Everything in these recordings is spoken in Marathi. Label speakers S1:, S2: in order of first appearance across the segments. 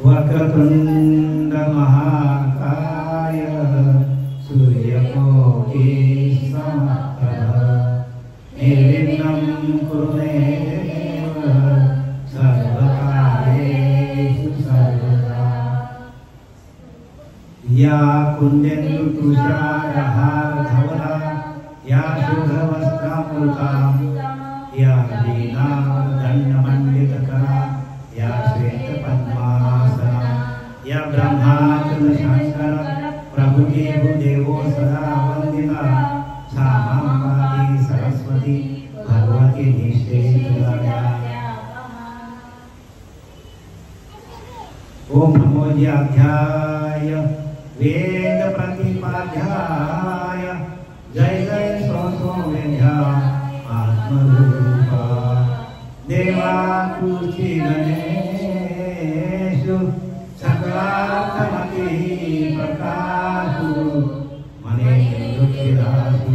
S1: वक्रतुंड महाकाय सूर्यकोटि समप्रभ निर्विघ्नं कुरु मे देव सर्वकार्येषु सर्वदा। या कुंदेन्दु तुषारहार धवला या शुभ्रवस्त्रामृता या वीणा दण्डमण्डितकरा या श्वेतपद्मासना या ब्रह्मानंद शंकर प्रभुके भूदेवो सदा वंदिता सा मामाति सरस्वती भगवती निषेधया। ओम नमो ज्ञाध्याय वेद प्रतिपाध्याय जय जय सो वेद्या आत्मरूपा देवाकृति गणेशु सकलार्थमति प्रकाशु मने दुःखिदासु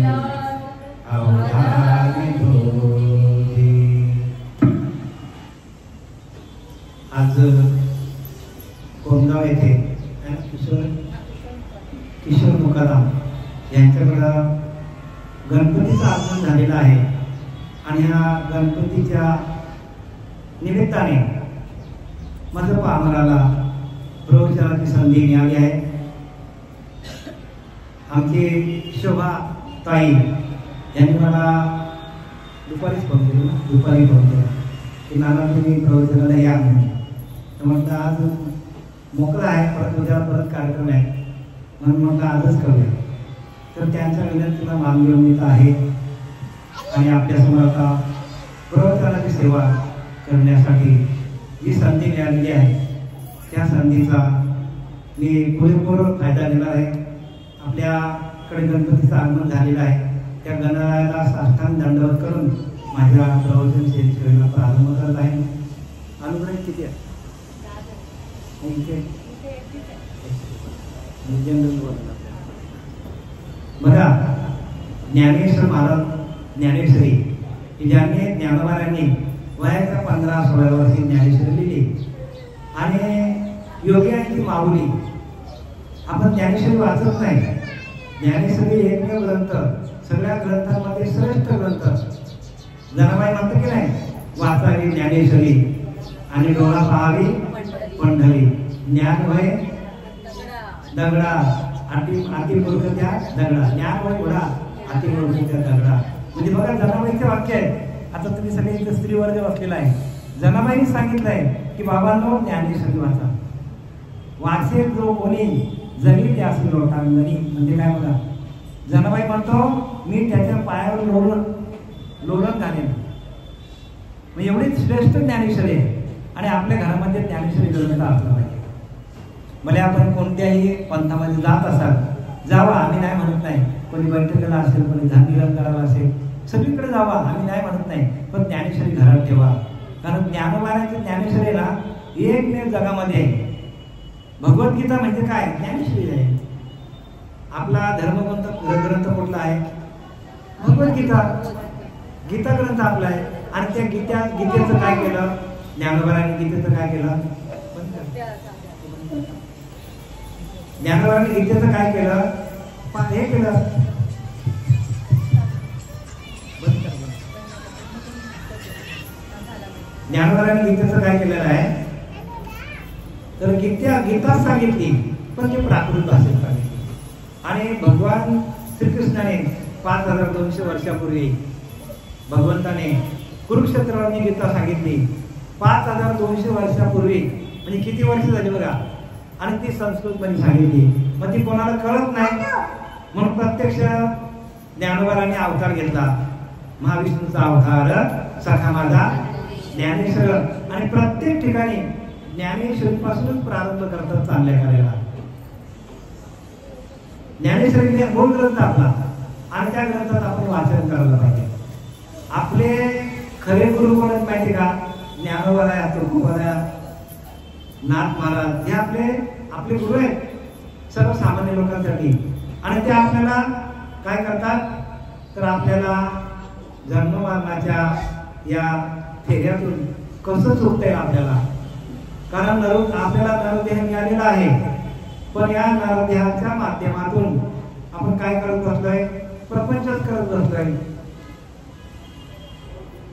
S1: अवधारितोति। आज कोंडगाव येथे किशोर तुकाराम यांच्याकडे गणपतीचं आगमन झालेलं आहे आणि ह्या गणपतीच्या निमित्ताने माझं पामराला प्रवचनाची संधी मिळाली आहे। आमची शोभा ताई यांनी मला दुपारी फोन केला की नाना तुम्ही प्रवचनाला या म्हणून। म्हटलं आज मोकळा आहे, परत कार्यक्रम आहे म्हणून म्हटलं आजच करूया। तर त्यांच्या विनंतीला मान घेऊन येत आहे आणि आपल्यासमोर आता प्रवचनाची सेवा करण्यासाठी जी संधी मिळालेली आहे त्या संधीचा मी पुरेपूर फायदा घेणार आहे। आपल्याकडे गणपतीचं आगमन झालेलं आहे, त्या गणरायाला साष्टांग दंडवत करून माझ्या प्रवचन सेवेला प्रारंभ करत आहे। अनुग्रह किती आहे? बघा, ज्ञानेश्वर महाराज ज्ञानेश्वरी ज्यांनी ज्ञानोबांनी वयाच्या 15-16 वर्षी ज्ञानेश्वरी लिहिली आणि योग्यांची माऊली। आपण ज्ञानेश्वरी वाचत नाही, ज्ञानेश्वरी एकमेव ग्रंथ, सगळ्या ग्रंथांमध्ये श्रेष्ठ ग्रंथ। जनाबाई म्हणतो की नाही, वाचावी ज्ञानेश्वरी आणि डोळा पाहावी पंढरी, ज्ञान वय दगडा अति मूर्ख त्या दगडा, ज्ञान वय घोडा अति मूर्ख त्या दगडा। म्हणजे बघा जनाबाईचे वाक्य आहे। आता तुम्ही सगळे इथे स्त्रीवर्ग बसलेला आहे, जनाबाईंनी सांगितलंय की बाबांनो ज्ञानेश्वरी वाचा, वाचेल जो कोणी जमीन त्यास लोटांगणी। म्हणजे काय बघा, जनाबाई म्हणतो मी त्याच्या पायावर लोळण घालेन। मग एवढी श्रेष्ठ ज्ञानेश्वरी आहे आणि आपल्या घरामध्ये ज्ञानेश्वरी ग्रंथ असला पाहिजे। भले आपण कोणत्याही पंथामध्ये जात असाल, जावा, आम्ही नाही म्हणत नाही। कोणी बैठकीला असेल, कोणी धान्यदान करायला असेल, सगळीकडे जावा, आम्ही नाही म्हणत नाही, पण ज्ञानेश्वरी घरात ठेवा। कारण ज्ञानोबांची ज्ञानेश्वरीला एकमेव जगामध्ये आहे। भगवद्गीता म्हणजे काय? ज्ञानेश्वरी आहे। आपला धर्मग्रंथ कुठला आहे? भगवद्गीता, गीता ग्रंथ आपला आहे। आणि त्या गीतेचं काय केलं ज्ञानोबांनी? गीतेचं काय केलं? ज्ञानोबांनी गीतेचं काय केलं? हे केलं, ज्ञानोबांनी गीतेचं काय केलेलं आहे? तर गीता सांगितली, पण ते प्राकृत भाषेत सांगितली। आणि भगवान श्रीकृष्णाने 5200 वर्षापूर्वी भगवंताने कुरुक्षेत्राने गीता सांगितली। 5200 वर्षापूर्वी, म्हणजे किती वर्ष झाली बघा। आणि ती संस्कृतमध्ये सांगितली, मग ती कोणाला कळत नाही. म्हणून प्रत्यक्ष ज्ञानोबारांनी अवतार घेतला, महाविष्णूचा अवतार सखा माझा ज्ञानेश्वर. आणि प्रत्येक ठिकाणी ज्ञानेश्वरीपासूनच प्रारंभ करतात चांगल्या कार्याला. ज्ञानेश्वरी मूळ ग्रंथ आपला, आणि त्या ग्रंथात आपण वाचन करायला पाहिजे. आपले खरे गुरु कोण आहेत माहिती का? ज्ञानोबा, तुकोबा, नाथ महाराज, हे आपले गुरु आहेत सर्वसामान्य लोकांसाठी. आणि ते आपल्याला काय करतात तर आपल्याला जन्म मरणाच्या या फेऱ्यातून कसं सुटता येईल आपल्याला. कारण आपल्याला नरदेह मिळालेला आहे, पण या नरदेहाच्या माध्यमातून आपण काय करत बसलोय? प्रपंचच करत बसलोय.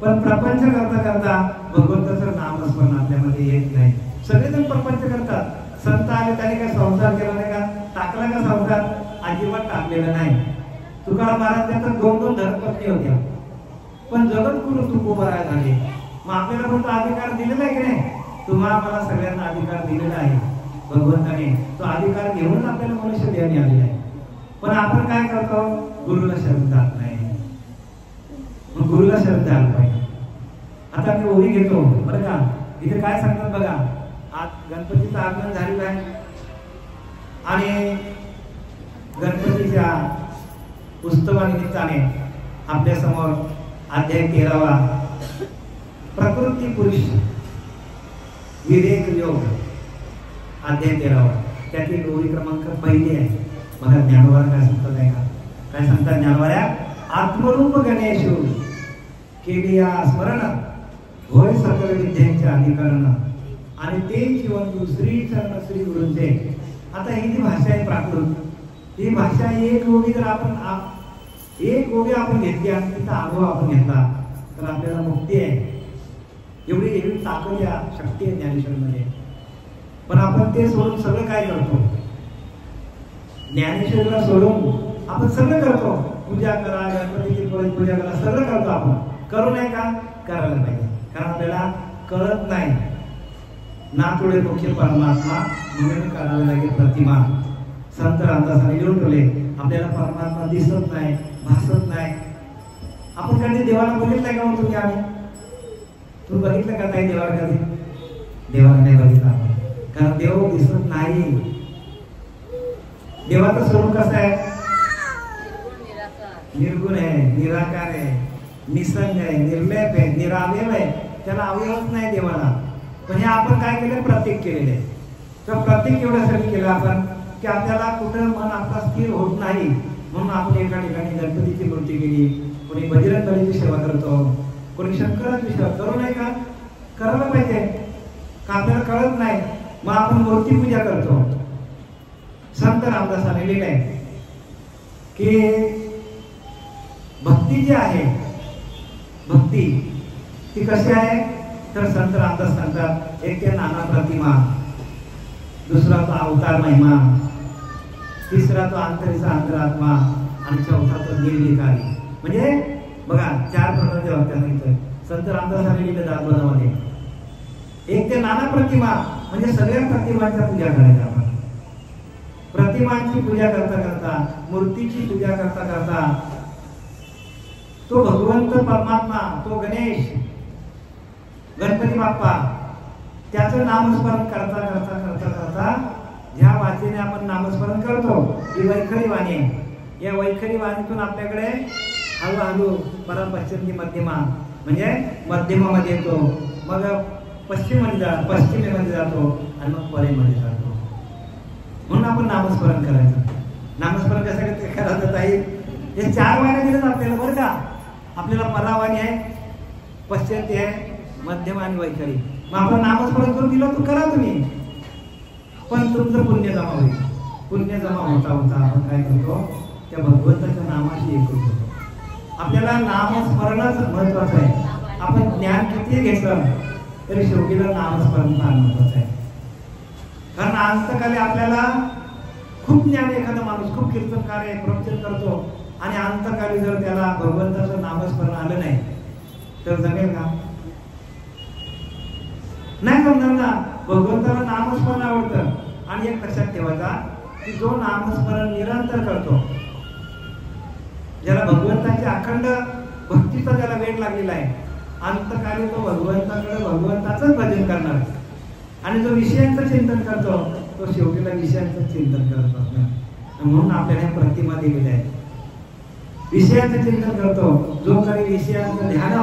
S1: पण प्रपंच करता करता भगवंताचं नामस्मरण आपल्यामध्ये येत नाही. सगळेजण प्रपंच करतात. संत आले त्याने काय संसार केला नाही का? टाकला का संसार? अजिबात टाकलेला नाही. तुकाराम महाराज त्यांचा 2 धर्मपत्नी होत्या, पण जगद्गुरु तुकोबराय झाले. मग आपल्याला कोणता अधिकार दिलेला आहे की नाही? तुम्हाला मला सगळ्यांना अधिकार दिलेला आहे भगवंताने. तो अधिकार घेऊन आपल्याला मनुष्य देहाने आलेला आहे. पण आपण काय करतो? गुरुला शरण जात नाही. मग गुरुला शरण द्यायला पाहिजे. आता मी ओवी घेतो बरं का. इथे काय सांगतात बघा, आज गणपतीचं आगमन झालेलं आहे आणि गणपतीच्या उत्सवानिमित्ताने आपल्या समोर अध्याय 13वा प्रकृती पुरुष विवेक योग अध्याय 13वा, त्यातील ओवी क्रमांक 1 आहे. बघा ज्ञानोबा काय सांगतात आहे का? काय सांगतात ज्ञानोबा? आत्मरूप गणेश केलिया स्मरण होय सकल विद्यांचे अधिकरण, आणि ते जीवन श्री चरण श्री गुरूंचे. आता ही जी भाषा आहे प्राकृत, ही भाषा एक ओवी जर आपण घेतली आणि तिचा अनुभव आपण घेतला तर आपल्याला मुक्ती आहे. एवढी ताकद या शक्ती आहे ज्ञानेश्वरीमध्ये. पण आपण ते सोडून सगळं काय करतो? ज्ञानेश्वरीला सोडून आपण सगळं करतो. पूजा करा, गणपतीची पूजा करा, सगळं करतो आपण. करू नये का? करायला पाहिजे. कारण आपल्याला कळत नाही. नाथोडे मुख्य परमात्मा म्हणून करावे लागेल प्रतिमा. संत रामदासांनी लिहून ठेवले, आपल्याला परमात्मा दिसत नाही, भासत नाही. आपण कधी देवाला बघितलंय का? तुम्ही तुम्ही बघितलं का नाही देवाला? कधी देवाला नाही बघितला. कारण देव दिसत नाही. देवाचं स्वरूप कसं आहे? निर्गुण आहे, निराकार आहे, निसंग आहे, निर्लेप आहे, निरावयव आहे. त्याला अवयवच नाही देवाला. पण हे आपण काय केलं? प्रतीक केलेले. तर प्रतीक एवढ्यासाठी केलं आपण की आपल्याला कुठं मन आपला स्थिर होत नाही. म्हणून आपण एका ठिकाणी गणपतीची मूर्ती केली, कोणी बजरंगबलीची सेवा करतो, कोणी शंकराची सेवा. करू नाही का? करायला पाहिजे. का आपल्याला कळत नाही मग आपण मूर्ती पूजा करतो. संत रामदासाने लिहिलंय की भक्ती जी आहे, भक्ती ती कशी आहे तर संत रामदास सांगतात, एक ते नाना प्रतिमा, दुसरा तो अवतार महिमा, तिसरा तो अंतरीचा अंतरात्मा, आणि चौथा तो निर्विकारी. म्हणजे बघा 4 प्रकारचे वाक्य सांगितलं संत रामदासांनी लिहिलं दासबोधामध्ये. एक ते नाना प्रतिमा म्हणजे सगळ्या प्रतिमांच्या पूजा करायच्या आपण. प्रतिमांची पूजा करता करता, मूर्तीची पूजा करता करता तो भगवंत परमात्मा, तो गणेश, गणपती बाप्पा, त्याचं नामस्मरण करता करता करता करता ज्या वाचेने आपण नामस्मरण करतो ही वैखरी वाणी. या वैखरी वाणीतून आपल्याकडे हळूहळू परपश्चिमची मध्यमा म्हणजे मध्यमामध्ये येतो, मग पश्चिमेमध्ये जातो आणि मग परेमध्ये जातो. म्हणून आपण नामस्मरण करायचं. नामस्मरण कसं करायचं ताई? हे 4 वाण्या दिल्यात आपल्याला बरं का. आपल्याला परावाणी आहे, पश्चिमी आहे, मध्यम आणि वैखरी. मग आपण नामस्मरण करून दिलं तर करा तुम्ही, पण तुमचं पुण्य जमा होईल. पुण्य जमा होता होता आपण काय करतो? त्या भगवंताच्या नामाशी एकूण होतो. आपल्याला नामस्मरणच महत्वाचं आहे. आपण ज्ञान किती घेतलं तरी शेवटीला नामस्मरण फार महत्वाचं आहे. कारण अंतकाली आपल्याला खूप ज्ञान, एखादा माणूस खूप कीर्तनकार आहे, प्रवचन करतो, आणि अंतकाली जर त्याला भगवंताचं नामस्मरण आलं नाही तर जमेल का? नाही जमणार ना. भगवंताला नामस्मरण आवडतं आणि एक लक्षात ठेवायचा की जो नामस्मरण निरंतर करतो, ज्याला भगवंताची अखंड भक्तीचा ज्याला वेळ लागलेला आहे, अंतकाली तो भगवंताचंच भजन करणार. आणि जो विषयांचं चिंतन करतो तो शेवटीला विषयांचं चिंतन करत असणार. म्हणून आपल्याला प्रतिमा दिलेल्या आहेत. विषयांचं चिंतन करतो जो काही विषयांचं ध्यान,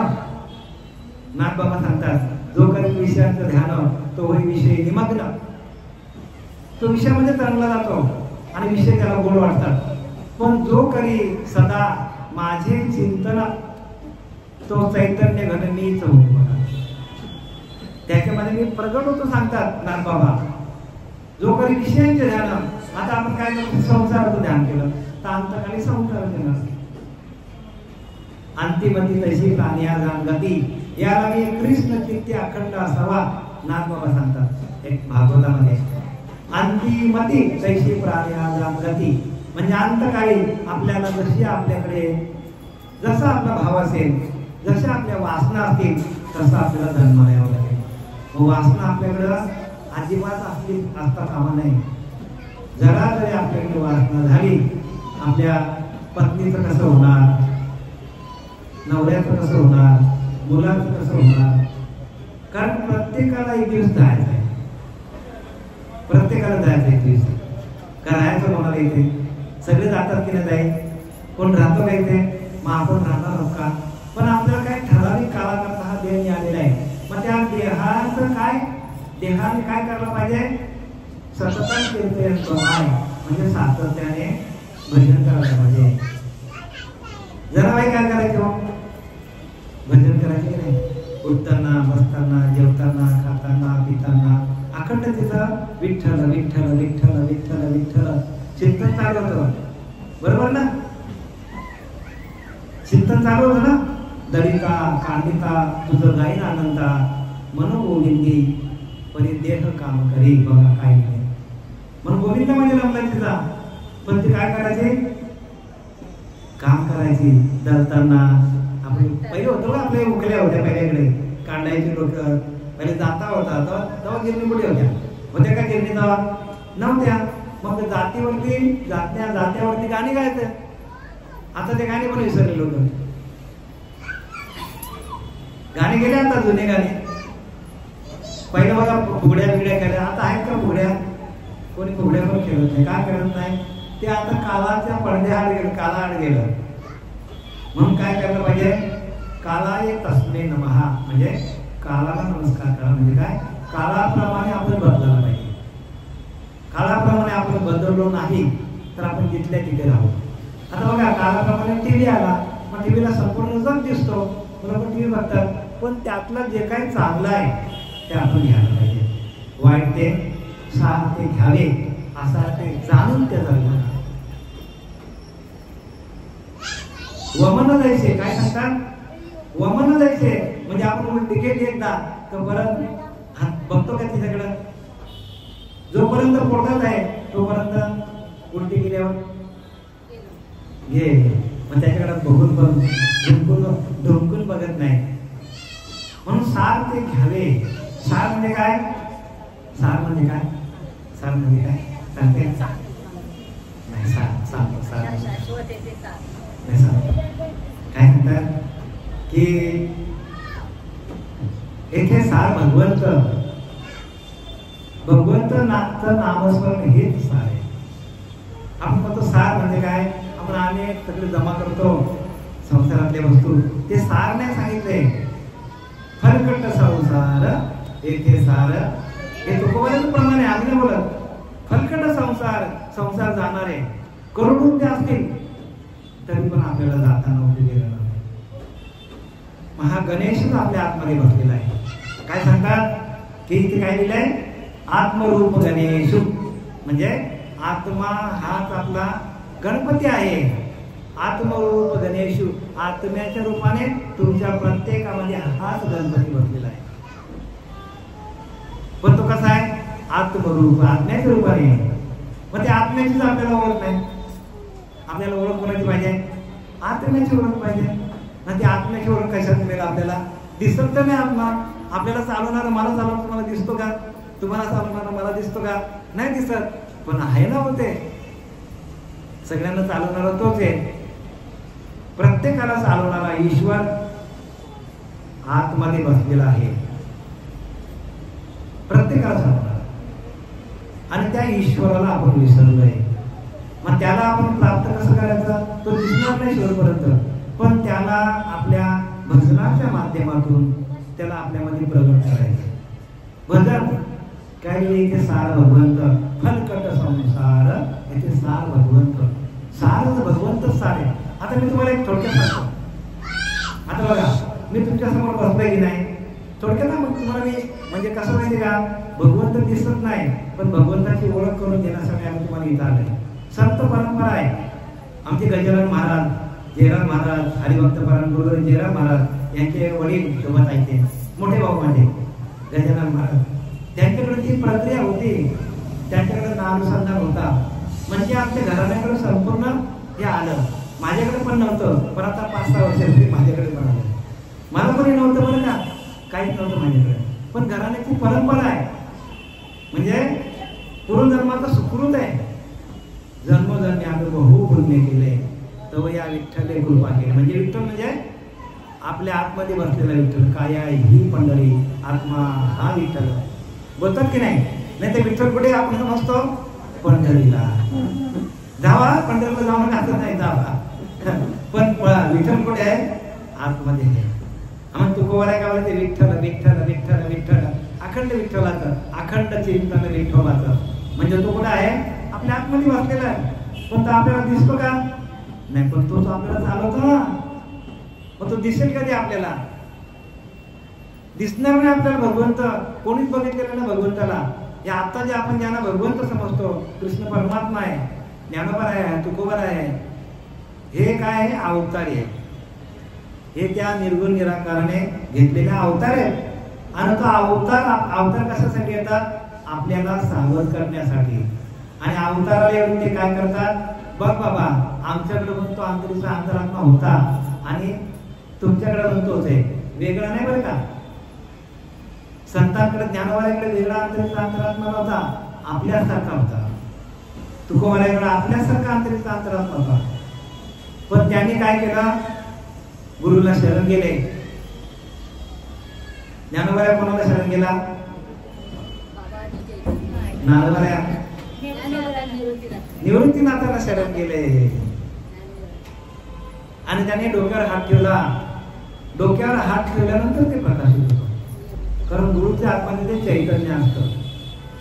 S1: नाथबाबा सांगतात, जो काही विषयांचं ध्यान तो होई विषय निमग्न. तो विषयामध्ये तरंगला जातो आणि विषय त्याला गोड वाटतात. पण जो करी सदा माझे चिंतन तो चैतन्य घन मीच होतो बघा. त्याच्यामध्ये मी प्रगट होतो सांगतात नाथबाबा. जो करी विषयांचे ध्यान, आता आपण काय करतो, संसाराचं ध्यान केलं तर अंतकाली संसाराचं ध्यान. अंतिमती तशी प्राण्याजान गती, याला मी कृष्ण चित्ती अखंड असावा नाथबाबा सांगतात एक भागवतामध्ये. अंतिमती तशी प्राण्याजान गती म्हणजे अंतकाळी आपल्याला जशी आपल्याकडे जसा आपला भाव असेल, जशा आपल्या वासना असतील तसं आपल्याला जन्माला यावं लागेल. वासना आपल्याकडं अजिबात असता कामा नाही. जरा जरी आपल्याकडे वासना झाली, आपल्या पत्नीचं कसं होणार, नवऱ्याचं कसं होणार, मुलाचं कसं होणार. कारण प्रत्येकाला एक दिवस जायचं आहे, प्रत्येकाला जायचं एक दिवस. करायचं कोणाला येते, सगळे जातात की नाही जाईल, कोण राहतो का इथे, मग आपण राहणार का. पण आपल्याला काय ठराविक काळाकरता हा देह मिळालेला आहे. मग त्या देहाचं काय, देहाने काय करायला पाहिजे, सतत कीर्तन म्हणजे सातत्याने भजन करायला पाहिजे. जरा बाई काय करायचं, भजन करायचे की नाही. उठताना, बसताना, जेवताना, खाताना, पिताना अखंड तिथं विठ्ठल विठ्ठल विठ्ठल विठ्ठल विठ्ठल चिंतन चालू होतं. बरोबर ना, चिंतन चालू होतं ना. दलिता कांडिता तुझं जाईन आनंदा, मन गोविंदी परी देह काम करी. बघा काय नाही, मन गोविंद म्हणजे रमला तिचा. पण ते काय करायचे, काम करायची. दलताना आपण पहिले होतो का, आपल्या उकल्या होत्या पहिल्याकडे कांडायचे लोक, पहिले जाता होता तेव्हा गिरणी कुठे होत्या का गिरणी तेव्हा नव्हत्या. मग जातीवरती जात्यावरती गाणी गायचं. आता ते गाणी पण विसरले लोक, गाणे गेले आता जुने गाणे. पहिलं बघा फुगड्या बिगड्या केल्या, आता आहेत का फुगड्या, कोणी फुगड्या पण खेळत नाही. काय करत नाही ते, आता कालाच्या पडद्याआड गेलं, कालाआड गेलं. म्हणून काय करायला पाहिजे, कालाय तस्मै नमः म्हणजे कालाला नमस्कार करा. म्हणजे काय, कालाप्रमाणे आपण बदलायला पाहिजे. कालाप्रमाणे आपण बदललो नाही तर आपण जिथल्या तिथे राहू. आता बघा कालाप्रमाणे टीव्ही आला, मग टीव्हीला संपूर्ण जग दिसतो, बरोबर टीव्ही बघतात. पण त्यातलं जे काही चांगलं आहे ते आपण घ्यायला पाहिजे. वाईट ते सार ते घ्यावे, असा ते जाणून त्याचा विचार. वमन जायचे, काय सांगतात, वमन जायचे म्हणजे आपण तिकीट एकदा तर परत बघतो का तिच्याकडं. जोपर्यंत पोटात आहे तोपर्यंत उलटी गेल्यावर घे, मग त्याच्याकडे बघून पण ढुंकून बघत नाही. म्हणून सार ते घ्यावे. सार म्हणजे काय, सार म्हणजे काय, सार म्हणजे काय सांगते नाही, सांगतो सार नाही सांगतो. काय म्हणतात की येथे सार भगवंत नामस्मरण हेच सार आहे. आपण म्हणतो सार म्हणजे काय, आपण अनेक सगळे जमा करतो संसारातले वस्तू, ते सार नाही सांगितले. फलकट संसार येथे सार, हे तुकोबाचं प्रमाणे आम्ही नाही बोलत. फलकट संसार जाणारे करोडून ते असतील तरी पण आपल्याला जाताना उपयोगी राहणार नाही. महागणेशच आपल्या आतमध्ये बसलेला आहे. काय सांगतात की इथे काय लिहिलंय, आत्मरूप गणेश म्हणजे आत्मा हाच आपला गणपती आहे. आत्मरूप गणेश, आत्म्याच्या रूपाने तुमच्या प्रत्येकामध्ये हाच गणपती बसलेला आहे. पण तो कसा आहे, आत्मरूप, आत्म्याच्या रूपाने. मग ते आत्म्याचीच आपल्याला ओळख नाही. आपल्याला ओळख कोणाची पाहिजे, आत्म्याची ओळख पाहिजे ना. ती आत्म्याची ओळख कशात मिळेल, आपल्याला दिसत तर नाही आत्मा. आपल्याला चालवणारा मला चालवणार तुम्हाला दिसतो का, तुम्हाला चालवणारा मला दिसतो का. नाही दिसत, पण आहे ना होते. सगळ्यांना चालवणारा तोच आहे. प्रत्येकाला चालवणारा ईश्वर आतमध्ये बसलेला आहे, प्रत्येकाला चालवणारा. आणि त्या ईश्वराला आपण विसरलोय. मग त्याला आपण प्राप्त कसं करायचं? तो दिसणार नाही शेवटपर्यंत, पण त्याला आपल्या भजनाच्या माध्यमातून त्याला आपल्यामध्ये प्रगट करायचं. भजन काय इथे सार भगवंत, फलकट संसार इथे सार भगवंत. सारच भगवंत सार आहे. आता मी तुम्हाला एक थोडक्यात सांगतो. आता बघा, मी तुमच्या समोर बसलोय की नाही, थोडक्यात मग तुम्हाला मी म्हणजे कसं माहिती का, भगवंत दिसत नाही, पण भगवंताची ओळख करून देण्यासाठी आम्ही तुम्हाला इथं आलोय. संत परंपरा आहे आमचे. गजानन महाराज, जयराम महाराज, हरिभक्त परमगुरू जयराम महाराज यांचे वडील सोबत आहेत, मोठे भाऊ माझे गजानन महाराज. त्यांच्याकडे ती प्रक्रिया होती, त्यांच्याकडे नानुसंधान होता. म्हणजे आमच्या घराण्याकडे संपूर्ण हे आलं. माझ्याकडे पण नव्हतं, पण आता 5-6 वर्षापूर्वी माझ्याकडे पण आलं. मला पण नव्हतं बरं का, काहीच नव्हतं माझ्याकडे, पण घराण्याची परंपरा आहे. म्हणजे पूर्वजन्माचा सुकृत आहे. जन्मोजन्मी आम्ही बहु पुण्य केले, तर या विठ्ठले कृपा केली. म्हणजे विठ्ठल म्हणजे आपल्या आतमध्ये बसलेला विठ्ठल. काय आहे ही पंढरी, आत्मा हा विठ्ठल. बोलतात की नाही? नाही ते विठ्ठल कुठे आपण समजतो? पंढरीला जावा, पंढरीला जाऊन असं नाही जावा, पण विठ्ठल कुठे आहे? आतमध्ये आहे. आम्हाला तुकोबाला काय बोलते? विठ्ठल विठ्ठल विठ्ठल विठ्ठल, अखंड विठ्ठलाचं, अखंड चिंतन विठ्ठलाचं. म्हणजे तो कुठे आहे? आपल्या आतमध्ये बसलेला आहे. पण तो आपल्याला दिसतो का? नाही, पण तो आपल्याला चालवतो ना. मग तो दिसेल कधी आपल्याला? दिसणार नाही आपल्याला भगवंत. कोणीच बघितलेलं ना भगवंताला. या आता जे आपण ज्यांना भगवंत समजतो, कृष्ण परमात्मा आहे, ज्ञानोबा आहे, तुकोबा आहे, हे काय आहे? अवतारी आहे. हे त्या निर्गुण निराकाराने घेतलेले अवतार आहेत. आणि तो अवतार कशासाठी येतात? आपल्याला सावध करण्यासाठी. आणि अवताराला येऊन ते काय करतात? बघ बाबा, आमच्याकडे पण तो अंतरात्मा होता आणि तुमच्याकडे पण तोच आहे, वेगळा नाही बरं का. संतांकडे, ज्ञानोबाकडे वेगळा अंतरात्मा होता, आपल्यासारखा होता. तुकोबाकडे आपल्यासारखा अंतरात्मा होता. पण त्यांनी काय केलं? गुरुला शरण गेले. ज्ञानोबा कोणाला शरण गेला? नारदला, निवृत्तीनाथाला शरण गेले. आणि त्याने डोक्यावर हात ठेवला. डोक्यावर हात ठेवल्यानंतर ते प्रकाशित होतं. कारण गुरुच्या आत्म्यामध्ये ते चैतन्य असतं.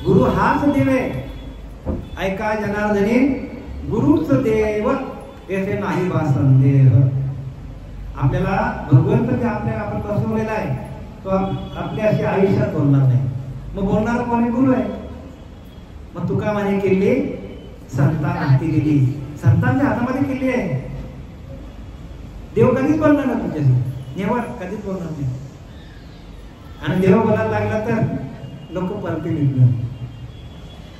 S1: गुरु हाच देव आहे. ऐका जनार्दनी, गुरुच देव येथे नाही बा संदेह. आपल्याला भगवंत जे आपल्याला आपण बसवलेला आहे, तो आपल्याशी आयुष्यात बोलणार नाही. मग बोलणार कोणी? गुरु आहे. मग तुका म्हणे केली संतान हाती दिली. संतांच्या हातामध्ये केली आहे. देव कधीच बोलणार ना तुमच्याशी, नेवर, कधीच बोलणार नाही. आणि देव बोलायला लागला तर लोक परतील निघणार.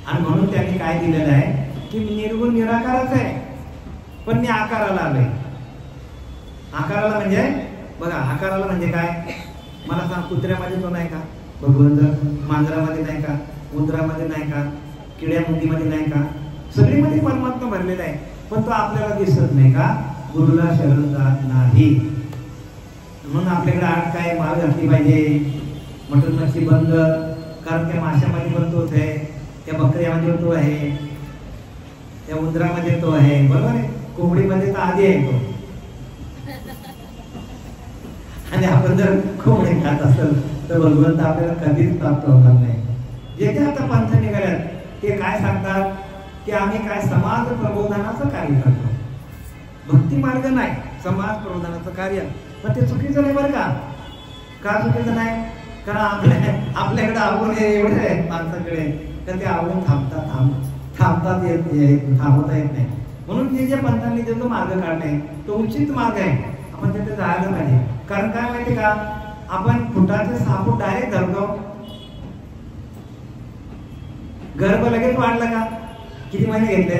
S1: आणि म्हणून त्यांनी काय दिलेलं आहे की मी निर्गुण निराकारच आहे, पण मी आकाराला आलोय. आकाराला म्हणजे बघा, आकाराला म्हणजे काय? मला सांग, कुत्र्यामध्ये तो नाही का भगवंत? मांजरामध्ये नाही का? उंदरामध्ये नाही का? किड्या मुंगीमध्ये नाही का? सगळीमध्ये परमात्मा भरलेला आहे, पण तो आपल्याला दिसत नाही का? गुरुला शरण जात नाही. म्हणून आपल्याकडे आठ काय माळ घातली पाहिजे. मटण मच्छी बंद, कारण त्या माशामध्ये पण तोच आहे, त्या बकऱ्यामध्ये तो आहे, त्या उंदरामध्ये तो आहे, बरोबर आहे. कोंबडीमध्ये तर आधी आहे तो. आणि आपण जर कोंबडी खात असेल तर भगवंत आपल्याला कधीच प्राप्त होणार नाही. जे जे आता पंथ निघाल्यात ते काय सांगतात की आम्ही काय समाज प्रबोधनाचं कार्य करतो. भक्ती मार्ग नाही, समाज प्रबोधनाचं कार्य. पण ते चुकीचं नाही बरं का. का चुकीचं नाही? कारण आपल्याकडे आवडून एवढे आहेत माणसाकडे, तर ते आवडून थांबता येत नाही. म्हणून जे पंथांनी जो मार्ग काढलाय तो उचित मार्ग आहे. आपण तिथे जायला पाहिजे. कारण काय माहिती का, आपण फुटाचे 6 फूट डायरेक्ट धरतो. गर्भ लगेच वाढला का? किती महिने घेतले?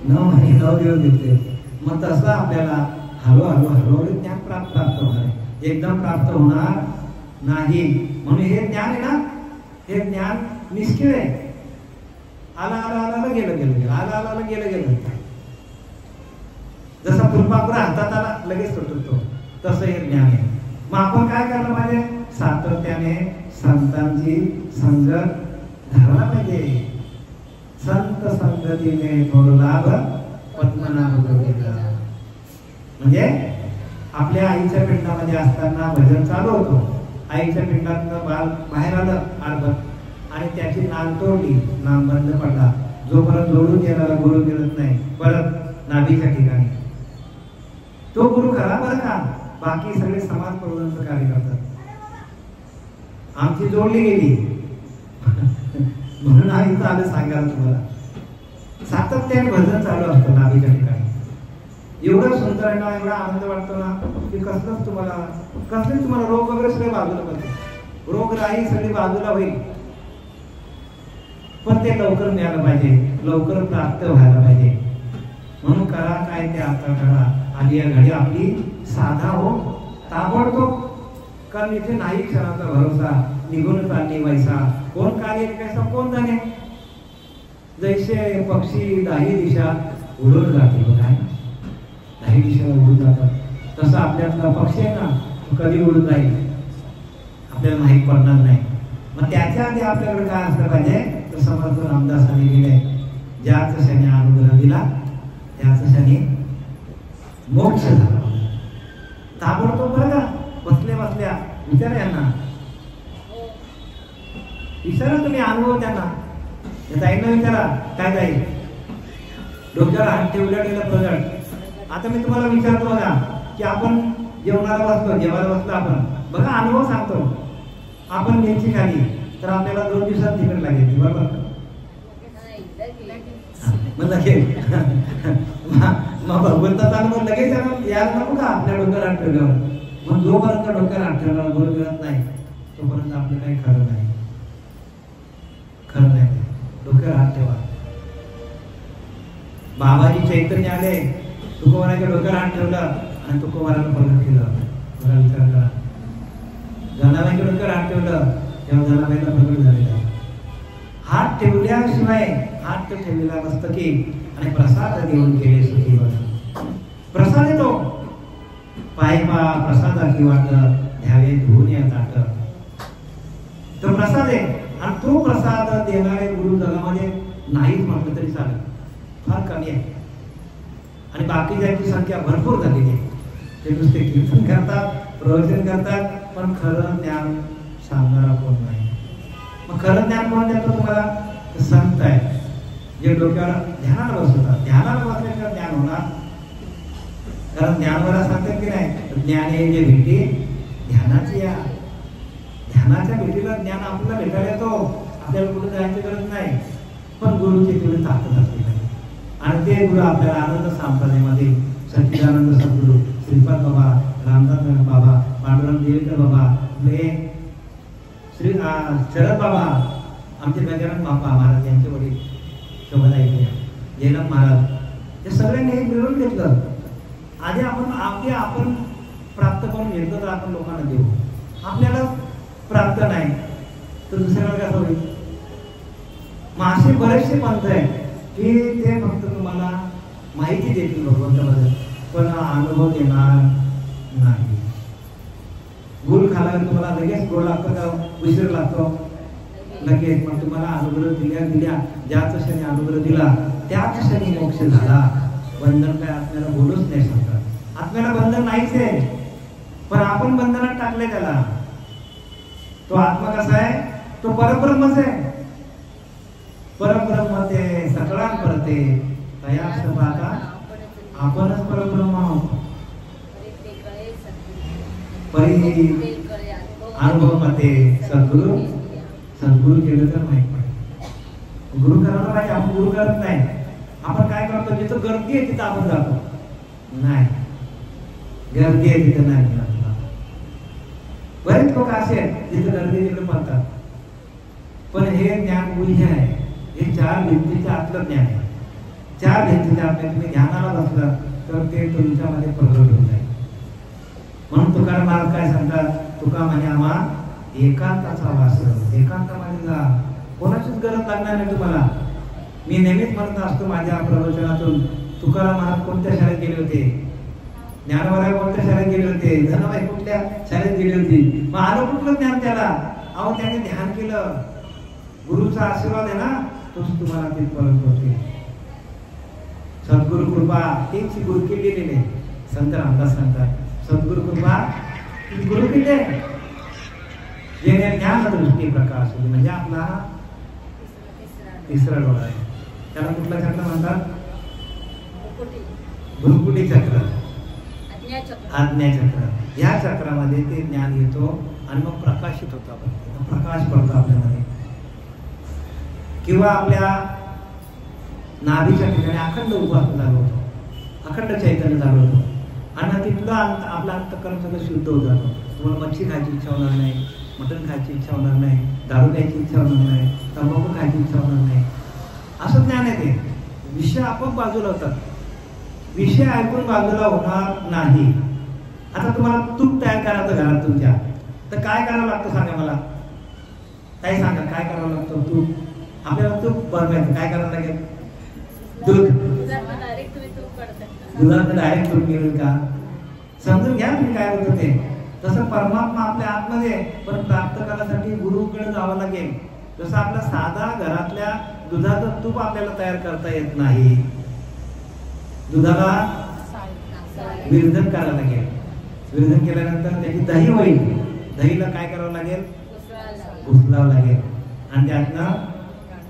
S1: 9 महिने, 9 दिवस घेतले. मग तसं आपल्याला हळूहळू ज्ञान प्राप्त होणार आहे. एकदम प्राप्त होणार नाही. म्हणून हे ज्ञान आहे ना, हे ज्ञान निष्क्रिय आहे. आला आला आला आला गेलं गेलं गेलं आला आला आला गेलं गेलं. जसा फुलपाखरू हातात आला लगेच तुटतो तसं हे ज्ञान आहे. मग आपण काय करायला पाहिजे? सातत्याने संतांची संगत धरला पाहिजे. संत संगतीने थोड लाभ पद्मनाभ जोडीला. म्हणजे आपल्या आईच्या पिंडामध्ये असताना भजन चालू होतो. आईच्या पिंडातनं बाल बाहेर आलं अर्धत आणि त्याची नाल तोडली, नाम बंद पडला. जोपर्यंत जोडून गेला गुरु मिळत नाही परत नाभीच्या ठिकाणी तो गुरु करा बरं का. बाकी सगळे समाज प्रबोधनाचं कार्य करतात. आमची जोडली गेली म्हणून आम्ही चालू सांगायला तुम्हाला. सातत्याने भजन चालू असतं नाभीच्या ठिकाणी. एवढं सुंदर आहे ना, एवढा आनंद वाटतो ना की कसलंच तुम्हाला रोग वगैरे सगळे बाजूला पडते. रोग राही सगळी बाजूला होईल. पण ते लवकर मिळालं पाहिजे, लवकर प्राप्त व्हायला पाहिजे. म्हणून करा काय ते आता करा. आणि या घडी आपली साधा हो ताबडतोब. कारण इथे नाही क्षणाचा भरोसा. निघून चालली वैसा कोण कार्य कैसा कोण जाणे. जैसे पक्षी दाही दिशा उडून जाते बघा, दाही दिशा उडून जातात तसं आपल्यातला पक्षी आहे ना तो कधी उडून जाईल आपल्याला माहीत पडणार नाही. मग त्याच्या आधी आपल्याकडे काय असलं पाहिजे तर समर्थ रामदासांनी लिहिले, ज्याच क्षणी अनुग्रह दिला त्याच क्षणी मोक्ष झाला. ताबडतोब बरं का. बसल्या बसल्या विचारा यांना, विचारा तुम्ही अनुभव त्यांना. ताईंना विचारा काय जाईल. डोक्यावर हात ठेवल्या गेला प्रगट. आता मी तुम्हाला विचारतो बघा की आपण जेवणाला बसतो, जेवायला बसलो आपण बघा अनुभव सांगतो. आपण मिरची खाली तर आपल्याला 2 दिवसात तिकड लागेल बरोबर. मग लगेच मग भगवंताचा अनुभव लगेच यायला नको का आपल्या डोक्यावर हात ठेवल्यावर. मग जोपर्यंत डोक्यावर हात ठेवल्यावर गुरु मिळत नाही तोपर्यंत आपलं काही खरं नाही. खरं नाही. डोक्यावर हात ठेवा. बाबाजी चैतन्य आले, तुकोबाराच्या डोक्यावर हात ठेवला आणि तुकोबारानं प्रगट केलं. मला विचार करा. जनाबाईच्या डोक्यावर हात ठेवलं तेव्हा जनाबाईला प्रगट झालेला. हात ठेवल्याशिवाय हात ठेवलेला मस्तकी आणि प्रसाद देऊन केले सुखी बघा. प्रसाद येतो पायपा प्रसादाची वाट घ्यावे धुवून या ताट. तो प्रसाद आहे आणि तो प्रसाद देणारे गुरु जगामध्ये नाहीच म्हटलं तरी चालेल, फार कमी आहे. आणि बाकीच्यांची संख्या भरपूर झालेली आहे. ते नुसते कीर्तन करतात, प्रवचन करतात, पण खरं ज्ञान सांगणारा कोण नाही. मग खरं ज्ञान कोण देतो तुम्हाला? संत आहे जे डोक्यावर ध्यानाला बसवतात. ध्यानाला बसल्याशिवाय ज्ञान होणार. कारण ज्ञानवाला सांगतात की नाही, ज्ञान हे जे भेटी ध्यानाची या. ध्यानाच्या भेटीला ज्ञान आपल्याला भेटायला येतो. आपल्याला कुठे जायची गरज नाही. पण गुरुची तेवढी ताकद असते आणि ते गुरु आपल्याला आनंद संप्रदायामध्ये सच्चिदानंद सद्गुरू श्रीपाद बाबा, रामदास बाबा, पांडुरंग देवेकर बाबा, श्री शरद बाबा, आमचे गजानन बाबा महाराज यांचे वडील शोभादायी जयनाथ महाराज, ते सगळ्यांनी हे मिळवून घेतलं. आधी आपण प्राप्त करून घेतलं तर आपण लोकांना देऊ. आपल्याला प्राप्त नाही तर दुसऱ्याला कसं होईल? मग असे बरेचसे पंथ आहेत की ते फक्त तुम्हाला माहिती देतील भगवंताबद्दल पण अनुभव देणार नाही. गुळ खाल्यावर तुम्हाला लगेच गोड लागतो का उशीर लागतो? लगेच. मग तुम्हाला अनुग्रह दिल्या ज्याच क्षणी अनुग्रह दिला त्याच क्षणी मोक्ष झाला. बंधन काय आत्म्याला बोलूच नाही शकतात. आत्म्याला बंधन नाहीच आहे, पण आपण बंधनात टाकले त्याला. तो आत्मा कसा आहे? तो परब्रह्मच आहे. परब्रह्म ते सकळान परते तयास पाहता आपणच परब्रह्म आहोत. परी अनुभव मध्ये सद्गुरु केलं तर माहित पडेल. गुरु करायला पाहिजे. आपण गुरु करत नाही. आपण काय करतो? जिथं गर्दी आहे तिथं आपण जातो. नाही, गर्दी आहे तिथं नाही. बरेच लोक असे आहेत जिथं गर्दी तिकडे पडतात. पण हे ज्ञान गुह्य आहे. हे 4 भिंतीच्या आतलं ज्ञान आहे. 4 भिंतीच्या आतल्या तुम्ही ध्यानाला बसला तर ते तुमच्यामध्ये प्रगट होऊन जाईल. म्हणून तुकाराम महाराज काय सांगतात? तुका म्हणे आम्हा एकांताचा वास. एकांतामध्ये जा. कोणाचीच गरज लागणार नाही तुम्हाला. मी नेहमीच म्हणत असतो माझ्या प्रवचनातून, तुकाराम महाराज कोणत्या शाळेत गेले होते, ज्ञानोबा कोणत्या शाळेत गेले होते, धनाबाई कुठल्या शाळेत गेली होती, मग आलं कुठलं ज्ञान त्याला? अहो त्यांनी ध्यान केलं, गुरुचा आशीर्वाद आहे ना, तोच तुम्हाला तिथपर्यंत होते. सद्गुरु कृपा तीच गुरु केलेली संत रामदास सांगतात, सद्गुरु कृपा गुरु केले जेणे ज्ञान दृष्टी प्रकाश होते. म्हणजे आपला तिसरा डोळा आहे, त्याला कुठला चक्र म्हणतात? भ्रुकुटी चक्र, आज्ञा चक्र. या चक्रामध्ये ते ज्ञान येतो आणि मग प्रकाशित होतो, आपण प्रकाश पडतो आपल्यामध्ये. किंवा आपल्या नाभीच्या ठिकाणी अखंड उपासना झालो होतो, अखंड चैतन्य झालो होतो आणि तिथलं आपलं अंतःकरण सगळं शुद्ध होत जातो. तुम्हाला मच्छी खायची इच्छा होणार नाही, मटण खायची इच्छा होणार नाही, दारू प्यायची इच्छा होणार नाही, तंबाखू खायची इच्छा होणार नाही. असं ज्ञान आहे ते. विषय आपोआप बाजूला होतात, विषय ऐकून बाजूला होणार नाही. आता तुम्हाला तूप तयार करायचं घरात तुमच्या, तर काय करावं लागतं सांगा मला, काय सांगा काय करावं लागतं? तूप आपल्याला तूप बनवायचं काय करावं लागेल? दूध, दुधात डायरेक्ट तूप मिळेल का? समजून घ्या तुम्ही काय होतं ते. तसं परमात्मा आपल्या आतमध्ये, पण प्राप्त करण्यासाठी गुरुकडे जावं लागेल. जसं आपल्या साधा घरातल्या दुधाचं तूप आपल्याला तयार करता येत नाही, दुधाला विरजन करावं लागेल. विरजन केल्यानंतर त्याची दही होईल, दहीला काय करावं लागेल? घुसलावं लागेल आणि त्यातनं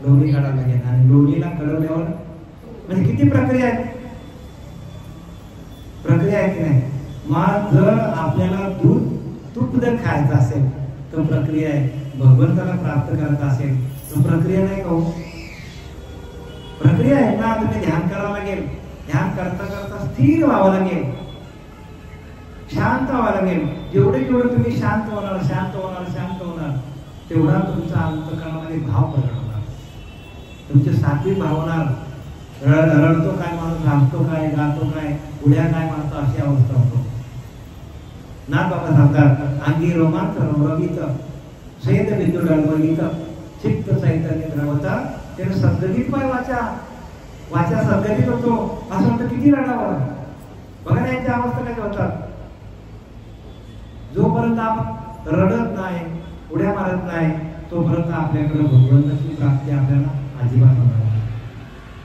S1: लोणी काढावं लागेल. आणि लोणीला कळवल्यावर म्हणजे किती प्रक्रिया आहे, प्रक्रिया आहे की नाही? मग जर आपल्याला दूध तूप जर खायचं असेल तर प्रक्रिया आहे, भगवंताला प्राप्त करायचं असेल तर प्रक्रिया नाही का? प्रक्रिया आहे ना. तुम्ही ध्यान करावं लागेल, ध्यान करता करता स्थिर व्हावं लागेल, शांत व्हावं लागेल. जेवढे तुम्ही शांत होणार शांत होणार शांत होणार तेवढा तुमचा अंतःकरणामध्ये भाव प्रगट होणार, तुमचे सात्विक भाव होणार. रडतो काय माणूस, हसतो काय, गातो काय, उड्या काय मारतो, अशी अवस्था होतो. नाथ बाबा सांगतात, अंगी रोमांच रवित सैद बिंदू डळमळीत चित्त चैतन्य द्रवता, त्याने सद्गतीत पाय वाचा सद्गतीत होतो. असं म्हणतं किती रडावं बघा, त्यांच्या अवस्था काय होतात. जोपर्यंत आपण रडत नाही, उड्या मारत नाही, तोपर्यंत आपल्याकडे भगवंताची प्राप्ती आपल्याला अजिबात होणार नाही.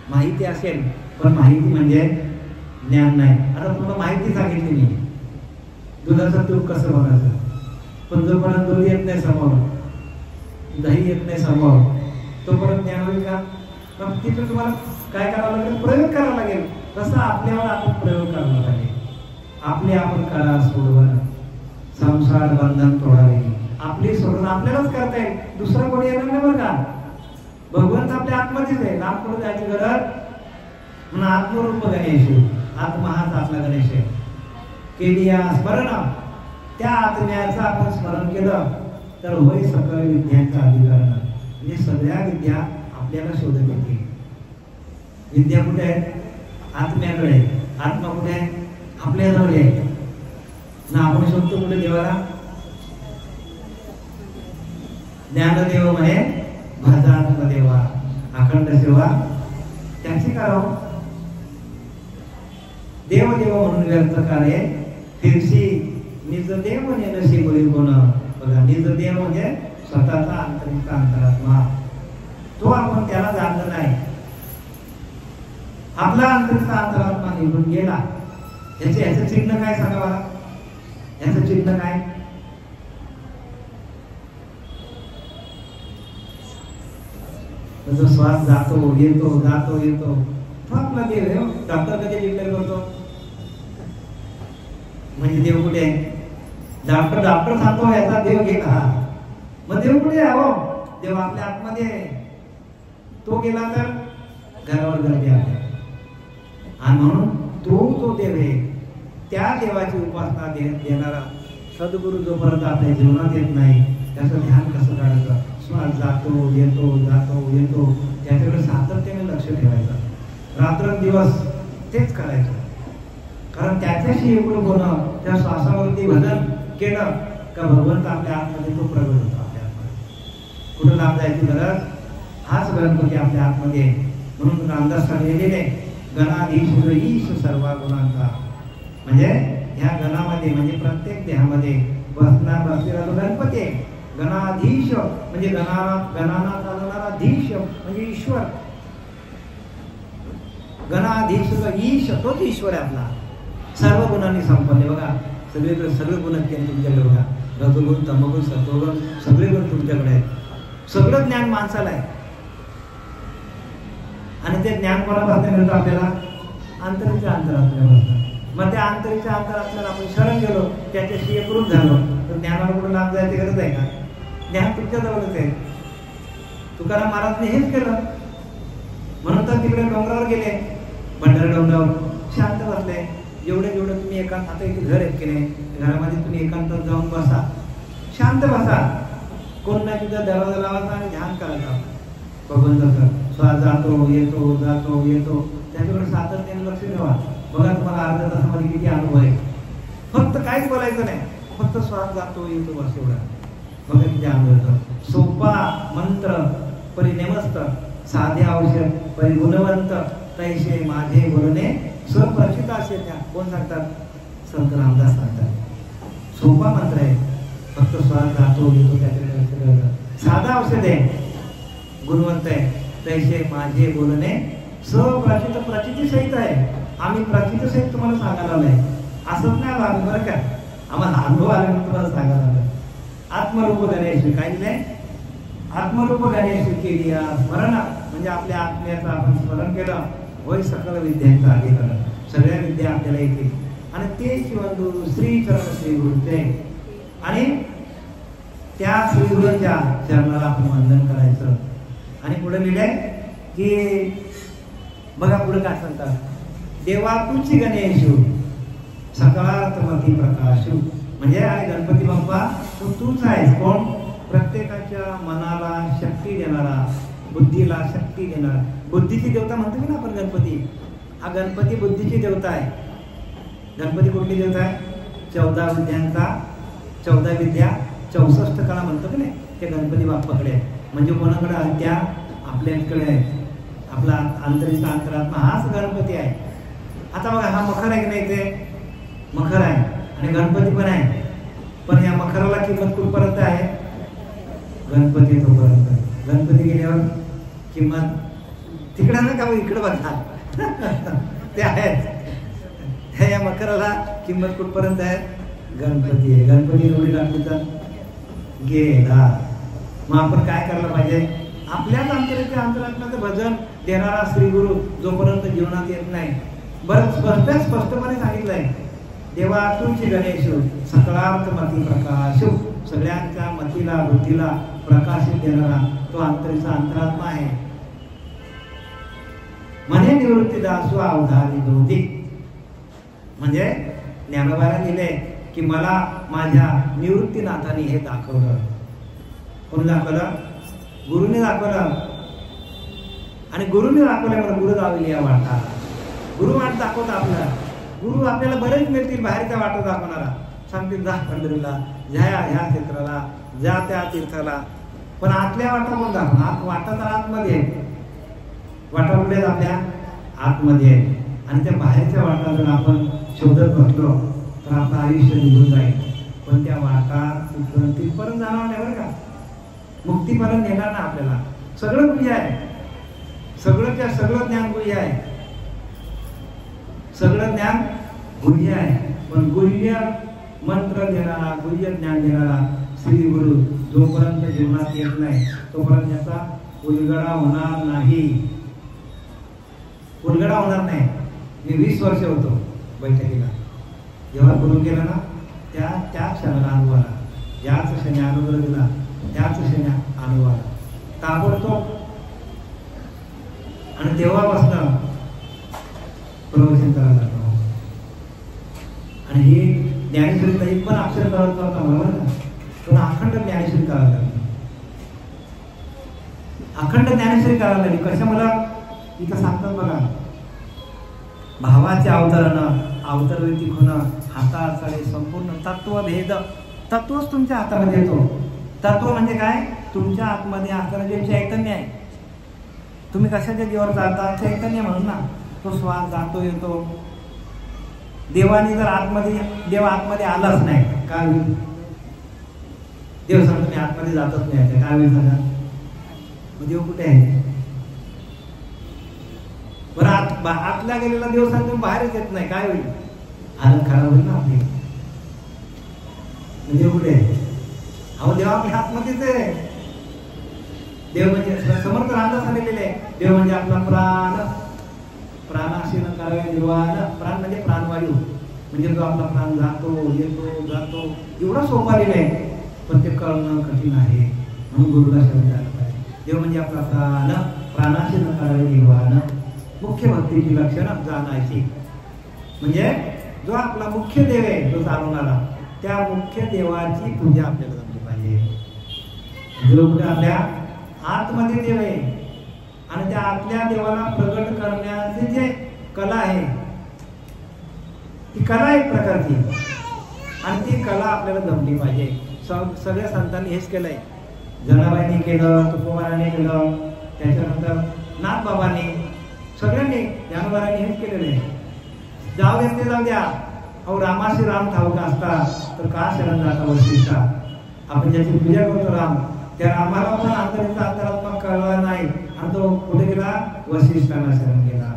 S1: माहिती असेल पण माहिती म्हणजे ज्ञान नाही. आता तुम्हाला माहिती सांगितली मी, दुधाचं तूप कसं बनायचं, पण जोपर्यंत दूध येत नाही समोर, दही येत नाही समोर, तोपर्यंत ज्ञान होईल का? मग तिथं तुम्हाला काय करावं लागेल? प्रयोग करावा लागेल. तसं आपल्यावर आपण प्रयोग करावा लागेल. आपले आपण करा सोडवण, संसार बंधन तोडावे, आपली सोडून आपल्यालाच करता येईल, दुसरं कोणी येणार नाही बरं का. भगवंत आपल्या आत्मध्येच आहे, लांब पुढे जायची गरज म्हणून आत्मरूप गणेश, आत्मा हाच आपला गणेश आहे. केली या स्मरण, त्या आत्म्याचं आपण स्मरण केलं तर होय सकळ विद्यांचा अधिकरण. म्हणजे सगळ्या विद्या आपल्याला शोधत येतील. विद्या कुठे आहे? आत्म्याकडे. आत्मा कुठे आहे? आपल्याजवळ आहे ना. आपण शोधतो कुठे? देवाला. ज्ञानदेव म्हणे भजात्म देवा, अखंड सेवा त्याची करावं. देव देव म्हणून व्यर्थ कार्य फिरशी निज देव नेनशी बोली कोण. बघा, निज देव म्हणजे स्वतःचा आंतरिक अंतरात्मा, तो आपण त्याला जाणलं नाही. आपला आंतरिक अंतरात्मा निघून गेला. याचं चिन्ह काय सांगा मला? याचं चिन्ह काय? त्याचा श्वास जातो येतो जातो येतो, तो आपला देव आहे. डॉक्टर कधी डिक्लेअर करतो म्हणजे देव कुठे आहे? डॉक्टर सांगतो याचा देव घे का, मग देव कुठे आहे? हो, देव आपल्या आतमध्ये आहे. तो गेला तर घरावर गर्दी आहे. आणि म्हणून तो जो देव आहे त्या देवाची उपासना देणारा सद्गुरू जोपर्यंत आपल्या जीवनात येत नाही, त्याचं ध्यान कसं काढायचं? श्वास जातो येतो जातो येतो, त्याच्याकडे सातत्याने लक्ष ठेवायचं. रात्रंदिवस तेच करायचं. कारण त्याच्याशी एकरूप होणं, त्या श्वासावरती भजन केलं का भगवंत आपल्या आतमध्ये तो प्रगट होतो. आपल्या आतमध्ये कुठं लांब जायची गरज, हाच गणपती आपल्या आतमध्ये. म्हणून रामदास लिहिलेले गणाधीश ईश सर्व गुणांचा, म्हणजे ह्या गणामध्ये म्हणजे प्रत्येक देहामध्ये बसलेला जो गणपती आहे, गणाधीश म्हणजे गणांना चालवणारा धीश म्हणजे ईश्वर, गणाधीश ईश तोच ईश्वर आहे आपला, सर्व गुणांनी संपन्न. बघा सगळीकडे सगळे गुण आहेत तुमच्याकडे, बघा रजोगुण तमोगुण सत्वगुण सगळे गुण तुमच्याकडे आहेत, सगळं ज्ञान माणसाला आहे. आणि ते ज्ञान कोणापासून मिळतं आपल्याला? अंतरीच्या अंतरातून. मग त्या अंतरीच्या अंतरातून आपण शरण गेलो, त्याच्याशी एकरूप झालो, तर ज्ञानाला कुठं लांब जायची गरज आहे का? ज्ञान तुमच्या जवळच आहे. तुकाराम महाराजने हेच केलं, म्हणून तर तिकडे डोंगरावर गेले, भंडारा डोंगरावर शांत बसले. जेवढं तुम्ही एकांत, आता इथे घर आहेत की नाही, घरामध्ये तुम्ही एकांतात जाऊन बसा, शांत बसा, कोण नाही तुझा दरवाजा लावायचा आणि ध्यान करायचा भगवंताचं. श्वास जातो येतो जातो येतो, त्याच्याकडे सातत्याने लक्ष ठेवा. बघा तुम्हाला अर्ध्या तासामध्ये किती अनुभव आहे. फक्त काहीच बोलायचं नाही, फक्त श्वास जातो येतो बस एवढा. बघा किती अनुभव येतो. सोपा मंत्र परिनेमस्त, साधे औषध परिगुणवंत, तैसे माझे बोलणे स्वप्रचित असे. त्या कोण सांगतात? संत रामदास सांगतात. सोपा मंत्र आहे, फक्त श्वास जातो येतो त्याच्याकडे लक्ष ठेवायचं. साधा औषध आहे, गुणवंत आहे. तैसे माझे बोलणे स्वप्रचित, प्रचिती सहित आहे. आम्ही प्रचिती सहित तुम्हाला सांगायला आलोय, असंच नाही आलो आम्ही बरं का, आम्हाला अनुभव आल्यानंतर तुम्हाला सांगायला आलोय. आत्मरूप गणेश काय दिलंय? आत्मरूप गणेश केली स्मरण, म्हणजे आपल्या आत्म्याचं आपण स्मरण केलं, होय सकल विद्यांचं अधिकरण, सगळ्या विद्या आपल्याला येतील. आणि ते शिवंदू श्री चरण श्री गुरुचे, आणि त्या श्री गुरूंच्या चरणाला आपण वंदन करायचं. आणि पुढे लिहिलंय की बघा पुढे काय सांगतात, देवा तुझी गणेश सकारात्मक प्रकाश, म्हणजे अरे गणपती बाप्पा तो तूच आहेस. कोण? प्रत्येकाच्या मनाला शक्ती देणारा, बुद्धीला शक्ती देणारा. बुद्धीची देवता म्हणतो की ना आपण गणपती, हा गणपती बुद्धीची देवता आहे. गणपती कुठली देवता आहे? 14 विद्यांचा, 14 विद्या 64 कला म्हणतो की नाही, ते गणपती बाप्पाकडे आहे. म्हणजे कोणाकडे आहे? त्या आपल्याकडे आहे. आपला अंतरीचा अंतरात्मा हाच गणपती आहे. आता बघा हा मखर आहे की नाही, ते मखर आहे आणि गणपती पण आहे, पण या मखराला किंमत कुठपर्यंत आहे? गणपती तोपर्यंत. गणपती गेल्यावर किंमत तिकडे ना का, इकडे बघा ते आहेत. या मखराला किंमत कुठपर्यंत आहे? गणपती आहे. गणपती एवढी लागली तर गेला. मग आपण काय करायला पाहिजे? आपल्याच अंतराच्या अंतरात्म्याचं भजन देणारा श्री गुरु जोपर्यंत जीवनात येत नाही, बरं स्पष्टपणे सांगितलंय, देवा तुझी गणेश सकलार्थ मती प्रकाश, सगळ्यांच्या मतीला बुद्धीला प्रकाशित देणारा तो अंतरीचा अंतरात्मा आहे. म्हणे निवृत्ती दासू अवधारी दोधी, म्हणजे ज्ञानोबाला दिले की मला माझ्या निवृत्तीनाथाने हे दाखवलं. कोणी दाखवलं? गुरुने दाखवलं. आणि गुरुने दाखवल्यामुळे गुरु दावली या वाटा. गुरु वाट दाखवता आपल्याला. गुरु आपल्याला बरेच मिळतील बाहेरच्या वाटा दाखवणारा, सांगतील जा पंढरीला, ज्या ह्या क्षेत्राला, ज्या त्या तीर्थाला, पण आतल्या वाटा कोण दाखवणार? वाटा तर आतमध्ये आहे. वाटा कुठे आपल्या आतमध्ये आहे. आणि त्या बाहेरच्या वाटा जर आपण शोधत बसलो तर आपलं आयुष्य निघून जाईल. पण त्या वाटा तिथपर्यंत जाणार नाही बरं का, मुक्तीपर्यंत येणार ना. आपल्याला सगळं गुह्य आहे, सगळं ज्ञान गुह्य आहे, सगळं ज्ञान गुह्य आहे. पण गुह्य मंत्र देणारा, गुह्य ज्ञान देणारा श्री गुरु जोपर्यंत जीवनात येत नाही तोपर्यंत त्याचा उलगडा होणार नाही. उलगडा होणार नाही. मी 20 वर्ष होतो बैठकीला, जेव्हा गुरु केला ना त्या क्षणाला अनुभव आला, ज्याच क्षणी अनुभव दिला त्याच क्षणी अनुभव आला ताबडतोब. आणि तेव्हापासून प्रवचन करायला लागलो. आणि ही ज्ञानेश्वरी ताई पण अक्षर करत होता बरोबर ना, पण अखंड ज्ञानेश्वरी करायला लागली. अखंड ज्ञानेश्वरी करायला लागली. कशा मला इथं सांगतात बघा, भावाचे अवतरण अवतरवृत्ती होणं, हाताळी संपूर्ण तत्वभेद. तत्वच तुमच्या हातामध्ये येतो. तत्व म्हणजे काय? तुमच्या आतमध्ये असणारं जे चैतन्य आहे, तुम्ही कशाच्या जीवावर चालता? चैतन्य म्हणून ना. तो श्वास जातो येतो. देवाने जर देव आतमध्ये आलाच नाही काय होईल? देव सांगतो मी आतमध्ये जातच नाही, काय होईल सांगा? मग देव कुठे आहे? बरं आतल्या गेलेला देव सांगतो बाहेरच येत नाही, काय होईल? हालत खराब होईल ना आपली. देव कुठे आहे? अहो देव आपल्या आतमध्येच आहे. देव म्हणजे समर्थ रामदास आलेले आहे. देव म्हणजे आपला प्राण. प्राणाशी न करावे निर्वाण. प्राण म्हणजे प्राणवायू, म्हणजे जो आपला प्राण जातो येतो एवढा सोपा लिहिलं आहे, पण ते कळणं कठीण आहे. म्हणून गुरुला शब्द आला पाहिजे. देव म्हणजे आपला प्राण. प्राणाशी न करावे निर्वाण. मुख्य भक्तीची लक्षणं जाणायची. म्हणजे जो आपला मुख्य देव आहे, जो चालवणारा, त्या मुख्य देवाची पूजा आपल्याला जमली पाहिजे. जो कुठे आपल्या आतमध्ये देव आहे आणि त्या आतल्या देवाला प्रगट करण्याची जे कला आहे, ती कला एक प्रकारची, आणि ती कला आपल्याला जमली पाहिजे. सगळ्या संतांनी हेच केलंय. जनाबाईंनी केलं, तुकोबाराने केलं, त्याच्यानंतर नाथबाबांनी, सगळ्यांनी ज्ञानोबारांनी हेच केलेलं आहे. जाऊ द्या ते जाऊ द्या. अहो रामाशी राम ठाऊक असता तर का शरण जाता वशिष्ठा? आपण ज्याची पूजा करतो राम, त्या रामाला पण अंतरात्मा कळला नाही आणि तो कुठे गेला? वशिष्ठाला शरण गेला.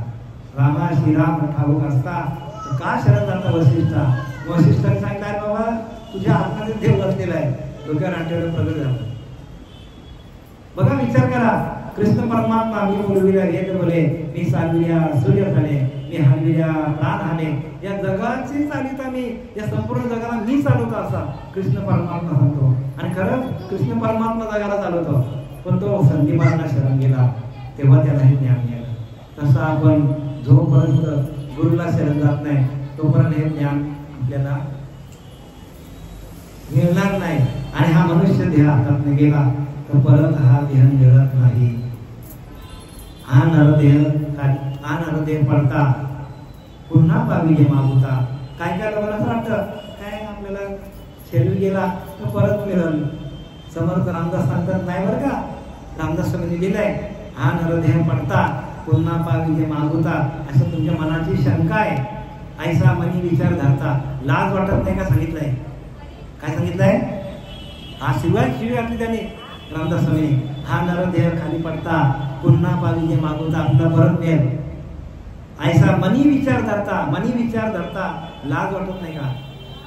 S1: रामाशी राम ठाऊक असता तर का शरण जाता वशिष्ठा? वशिष्ठाने सांगितलं बाबा तुझ्या आतमध्ये देव बसलेला आहे. डोक्यावर आणल्यावर प्रगट झाला. बघा विचार करा. कृष्ण परमात्मा मी बोलविल्या येत बोले, मी सालविल्या सूर्य झाले, मी हलविल्या प्राण हाने. या जगाची चालिता मी, या संपूर्ण जगाला मी चालवतो असा कृष्ण परमात्मा सांगतो. आणि खरंच कृष्ण परमात्मा जगाला चालवतो, पण तो संदीपांना शरण गेला तेव्हा त्याला हे ज्ञान मिळालं. तसं आपण जोपर्यंत गुरुला शरण जात नाही तोपर्यंत हे ज्ञान आपल्याला मिळणार नाही. आणि हा मनुष्य देह हातात गेला तर परत हा देह मिळत नाही. हा नरदेह पडता पुन्हा पाविले मागुता. काय लोकांना असं वाटतं काय आपल्याला शरीर गेला तर परत मिळेल. समर्थ रामदास सांगतात नाही बरं का. रामदास स्वामींनी लिहिलंय, हा नरदेह पडता पुन्हा पाविले मागुता. असं तुमच्या मनाची शंका आहे, ऐसा मनी विचार धरता. लाज वाटत नाही का सांगितलंय? काय सांगितलंय? हा शिवाय आपली त्याने रामदास स्वामी, हा नरदेह खाली पडता पुन्हा पाविले मागुता. आपला परत मिळेल. ऐसा मनी विचार धरता. लाज वाटत नाही का?